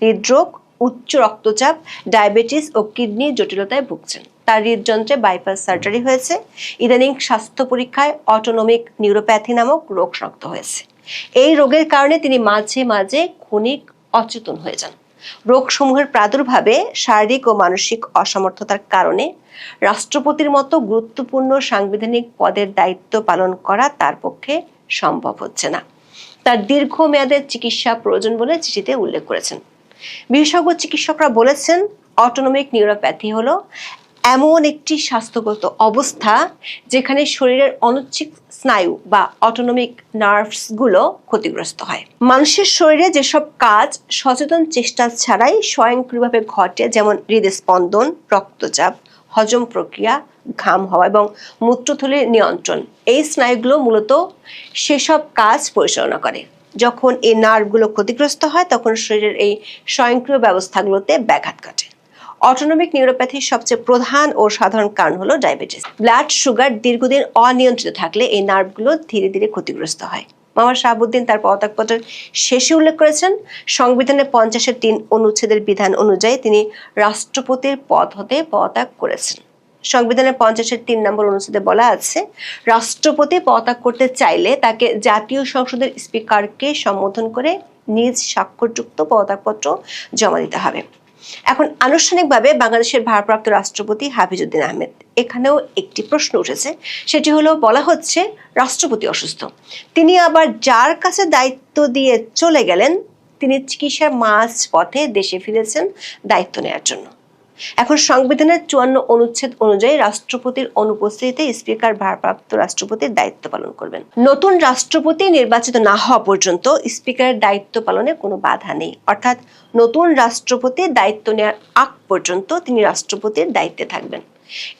হৃদরোগ উচ্চ রক্তচাপ, ডায়াবেটিস ও কিডনির জটিলতায় ভুগছেন। তার হৃদযন্ত্রে বাইপাস সার্জারি হয়েছে। ইদানিং স্বাস্থ্য পরীক্ষায় অটোনমিক নিউরোপ্যাথি নামক রোগ শনাক্ত হয়েছে। এই রোগের কারণে তিনি মাঝে মাঝে ক্ষণিক অচেতন হয়ে যান। রোগসমূহের প্রাদুর্ভাবে শারীরিক ও মানসিক অসমর্থতার কারণে রাষ্ট্রপতির মতো গুরুত্বপূর্ণ সাংবিধানিক পদের দায়িত্ব পালন করা তার পক্ষে সম্ভব হচ্ছে না। তার দীর্ঘমেয়াদের চিকিৎসা প্রয়োজন বলে চিঠিতে উল্লেখ করেছেন। বিশেষজ্ঞ চিকিৎসকরা বলেছেন, অটোনমিক নিউরোপ্যাথি হলো এমন একটি স্বাস্থ্যগত অবস্থা যেখানে শরীরের অনৈচ্ছিক স্নায়ু বা অটোনমিক নার্ভসগুলো ক্ষতিগ্রস্ত হয়। মানুষের শরীরে যেসব কাজ সচেতন চেষ্টা ছাড়াই স্বয়ংক্রিয়ভাবে ঘটে, যেমন হৃদস্পন্দন, রক্তচাপ, হজম প্রক্রিয়া, ঘাম হওয়া এবং মূত্রথলির নিয়ন্ত্রণ, এই স্নায়ুগুলো মূলত সেসব কাজ পরিচালনা করে। যখন এই নার্ভগুলো ক্ষতিগ্রস্ত হয় তখন শরীরের এই স্বয়ংক্রিয় ব্যবস্থাগুলোতে ব্যাঘাত ঘটে। অটোনমিক নিউরোপ্যাথির সবচেয়ে প্রধান ও সাধারণ কারণ হলো ডায়াবেটিস। ব্লাড সুগার দীর্ঘদিন অনিয়ন্ত্রিত থাকলে এই নার্ভগুলো ধীরে ধীরে ক্ষতিগ্রস্ত হয়। মোহাম্মদ শাহাবুদ্দিন তার পদত্যাগপত্রের শেষে উল্লেখ করেছেন, সংবিধানের 50-3 অনুচ্ছেদের বিধান অনুযায়ী তিনি রাষ্ট্রপতির পদ হতে পদত্যাগ করেছেন। সংবিধানের 50-3 নম্বর অনুচ্ছেদে বলা আছে, রাষ্ট্রপতি পদত্যাগ করতে চাইলে তাকে জাতীয় সংসদের স্পিকারকে সম্বোধন করে নিজ স্বাক্ষরযুক্ত পদত্যাগপত্র জমা দিতে হবে। এখন আনুষ্ঠানিকভাবে বাংলাদেশের ভারপ্রাপ্ত রাষ্ট্রপতি হাফিজউদ্দিন আহমেদ, এখানেও একটি প্রশ্ন উঠেছে। সেটি হলো, বলা হচ্ছে রাষ্ট্রপতি অসুস্থ, তিনি আবার যার কাছে দায়িত্ব দিয়ে চলে গেলেন তিনি চিকিৎসার মাঝ পথে দেশে ফিরেছেন দায়িত্ব নেওয়ার জন্য। এখন সংবিধানের 54 অনুচ্ছেদ অনুযায়ী রাষ্ট্রপতির অনুপস্থিতিতে স্পিকার ভারপ্রাপ্ত রাষ্ট্রপতির দায়িত্ব পালন করবেন। নতুন রাষ্ট্রপতি নির্বাচিত না হওয়া পর্যন্ত স্পিকারের দায়িত্ব পালনে কোনো বাধা নেই, অর্থাৎ নতুন রাষ্ট্রপতির দায়িত্ব নেওয়ার আগ পর্যন্ত তিনি রাষ্ট্রপতির দায়িত্বে থাকবেন।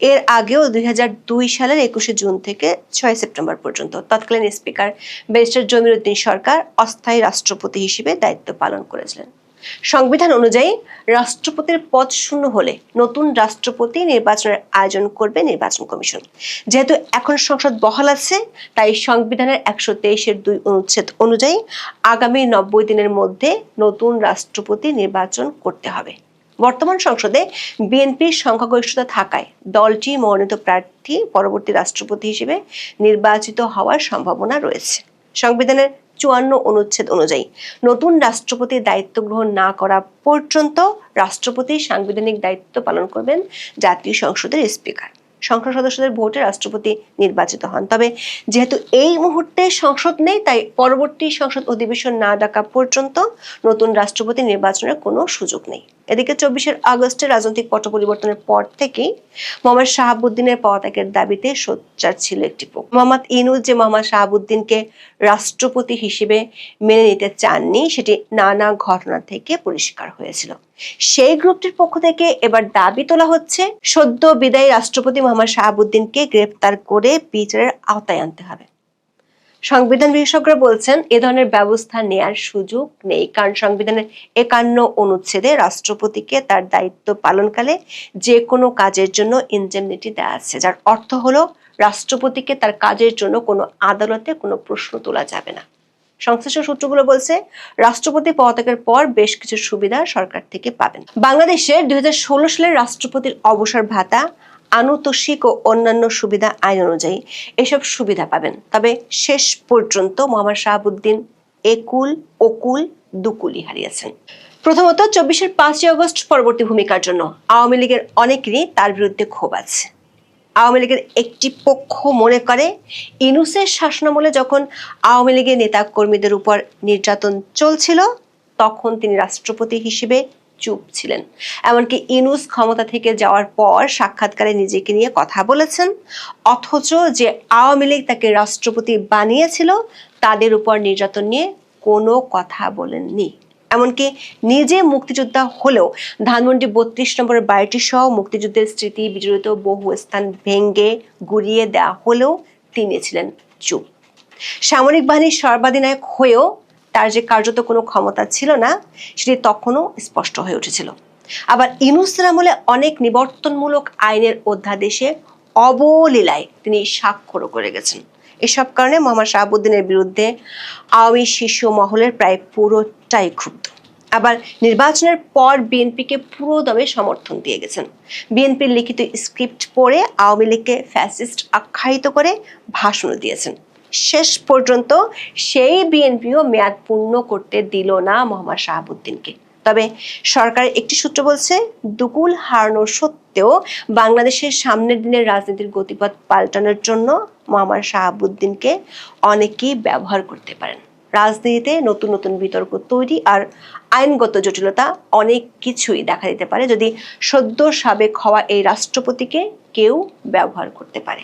এর আগেও 2002 সালের 21 জুন থেকে 6 সেপ্টেম্বর পর্যন্ত তৎকালীন স্পিকার ব্যারিস্টার জমির উদ্দিন সরকার অস্থায়ী রাষ্ট্রপতি হিসেবে দায়িত্ব পালন করেছিলেন। সংবিধান অনুযায়ী রাষ্ট্রপতির পদ শূন্য হলে নতুন রাষ্ট্রপতি নির্বাচনের আয়োজন করবে নির্বাচন কমিশন। যেহেতু এখন সংসদ বহাল আছে, তাই সংবিধানের 123-2 অনুচ্ছেদ অনুযায়ী আগামী 90 দিনের মধ্যে নতুন রাষ্ট্রপতি নির্বাচন করতে হবে। বর্তমান সংসদে বিএনপির সংখ্যাগরিষ্ঠতা থাকায় দলটি মনোনীত প্রার্থী পরবর্তী রাষ্ট্রপতি হিসেবে নির্বাচিত হওয়ার সম্ভাবনা রয়েছে। সংবিধানের 54 অনুচ্ছেদ অনুযায়ী নতুন রাষ্ট্রপতি দায়িত্ব গ্রহণ না করা পর্যন্ত রাষ্ট্রপতি সাংবিধানিক দায়িত্ব পালন করবেন জাতীয় সংসদের স্পিকার। সংসদ সদস্যদের ভোটে রাষ্ট্রপতি নির্বাচিত হন। তবে যেহেতু এই মুহূর্তে সংসদ নেই, তাই পরবর্তী সংসদ অধিবেশন না ডাকা পর্যন্ত নতুন রাষ্ট্রপতি নির্বাচনের কোনো সুযোগ নেই। এদিকে 24 আগস্টের রাজনৈতিক পট পরিবর্তনের পর থেকেই মোহাম্মদ শাহাবুদ্দিনের পদত্যাগের দাবিতে সোচ্চার ছিল একটি পক্ষ। মোহাম্মদ ইউনূস যে মোহাম্মদ শাহাবুদ্দিনকে রাষ্ট্রপতি হিসেবে মেনে নিতে চাননি, সেটি নানা ঘটনা থেকে পরিষ্কার হয়েছিল। সেই গ্রুপটির পক্ষ থেকে এবার দাবি তোলা হচ্ছে, সদ্য বিদায়ী রাষ্ট্রপতি মোহাম্মদ শাহাবুদ্দিনকে গ্রেপ্তার করে বিচারের আওতায় আনতে হবে। সংবিধান বিশেষজ্ঞরা বলছেন, এ ধরনের ব্যবস্থা নেয়ার সুযোগ নেই, কারণ সংবিধানের 51 অনুচ্ছেদে রাষ্ট্রপতিকে তার দায়িত্ব পালনকালে যে কোনো কাজের জন্য ইনডেমনিটি দেওয়া আছে, যার অর্থ হলো রাষ্ট্রপতিকে তার কাজের জন্য কোনো আদালতে কোনো প্রশ্ন তোলা যাবে না। সংশ্লিষ্ট সূত্রগুলো বলছে, রাষ্ট্রপতি পদত্যাগের পর বেশ কিছু সুবিধা সরকার থেকে পাবেন। বাংলাদেশের 2016 সালের রাষ্ট্রপতির অবসর ভাতা, আনুতোষিক ও অন্যান্য সুবিধা আইন অনুযায়ী এসব সুবিধা পাবেন। তবে শেষ পর্যন্ত মোহাম্মদ শাহাবুদ্দিন একুল ওকুল দুকুলি হারিয়েছেন। প্রথমত, 24-এর 5 আগস্ট পরবর্তী ভূমিকার জন্য আওয়ামী লীগের অনেকেরই তার বিরুদ্ধে ক্ষোভ আছে। আওয়ামী লীগের একটি পক্ষ মনে করে, ইউনূসের শাসনামলে যখন আওয়ামী লীগের নেতা কর্মীদের উপর নির্যাতন চলছিল তখন তিনি রাষ্ট্রপতি হিসেবে চুপ ছিলেন। এমনকি ইউনূস ক্ষমতা থেকে যাওয়ার পর সাক্ষাৎকারে নিজেকে নিয়ে কথা বলেছেন, অথচ যে আওয়ামী লীগ তাকে রাষ্ট্রপতি বানিয়েছিল তাদের উপর নির্যাতন নিয়ে কোনো কথা বলেননি। এমনকি নিজে মুক্তিযোদ্ধা হলেও ধানমন্ডি 32 নম্বরের বাড়িটি সহ মুক্তিযুদ্ধের স্মৃতি বিজড়িত বহু স্থান ভেঙ্গে গুড়িয়ে দেওয়া হলেও তিনি ছিলেন চুপ। সামরিক বাহিনীর সর্বাধিনায়ক হয়েও তার যে কার্যত কোনো ক্ষমতা ছিল না, সেটি তখনও স্পষ্ট হয়ে উঠেছিল। আবার ইউনূসের আমলে অনেক নিবর্তনমূলক আইনের অধ্যাদেশে অবলীলায় তিনি স্বাক্ষরও করে গেছেন। এসব কারণে মোহাম্মদ শাহাবুদ্দিনের বিরুদ্ধে আওয়ামী শীর্ষ মহলের প্রায় পুরোটাই ক্ষুব্ধ। আবার নির্বাচনের পর বিএনপিকে পুরো দমে সমর্থন দিয়ে গেছেন। বিএনপিকে পুরো দমে সমর্থন দিয়ে গেছেন। বিএনপির লিখিত স্ক্রিপ্ট পড়ে আওয়ামী লীগকে ফ্যাসিস্ট আখ্যায়িত করে ভাষণ দিয়েছেন। শেষ পর্যন্ত সেই বিএনপিও মেয়াদ পূর্ণ করতে দিল না মোহাম্মদ শাহাবুদ্দিনকে। তবে সরকারের একটি সূত্র বলছে, দুকুল হারানোর সত্ত্বেও বাংলাদেশের সামনের দিনের রাজনীতির গতিপথ পাল্টানোর জন্য মোহাম্মদ শাহাবুদ্দিনকে অনেকেই ব্যবহার করতে পারেন। রাজনীতিতে নতুন নতুন বিতর্ক তৈরি আর আইনগত জটিলতা অনেক কিছুই দেখা দিতে পারে যদি সদ্য সাবেক হওয়া এই রাষ্ট্রপতিকে কেউ ব্যবহার করতে পারে।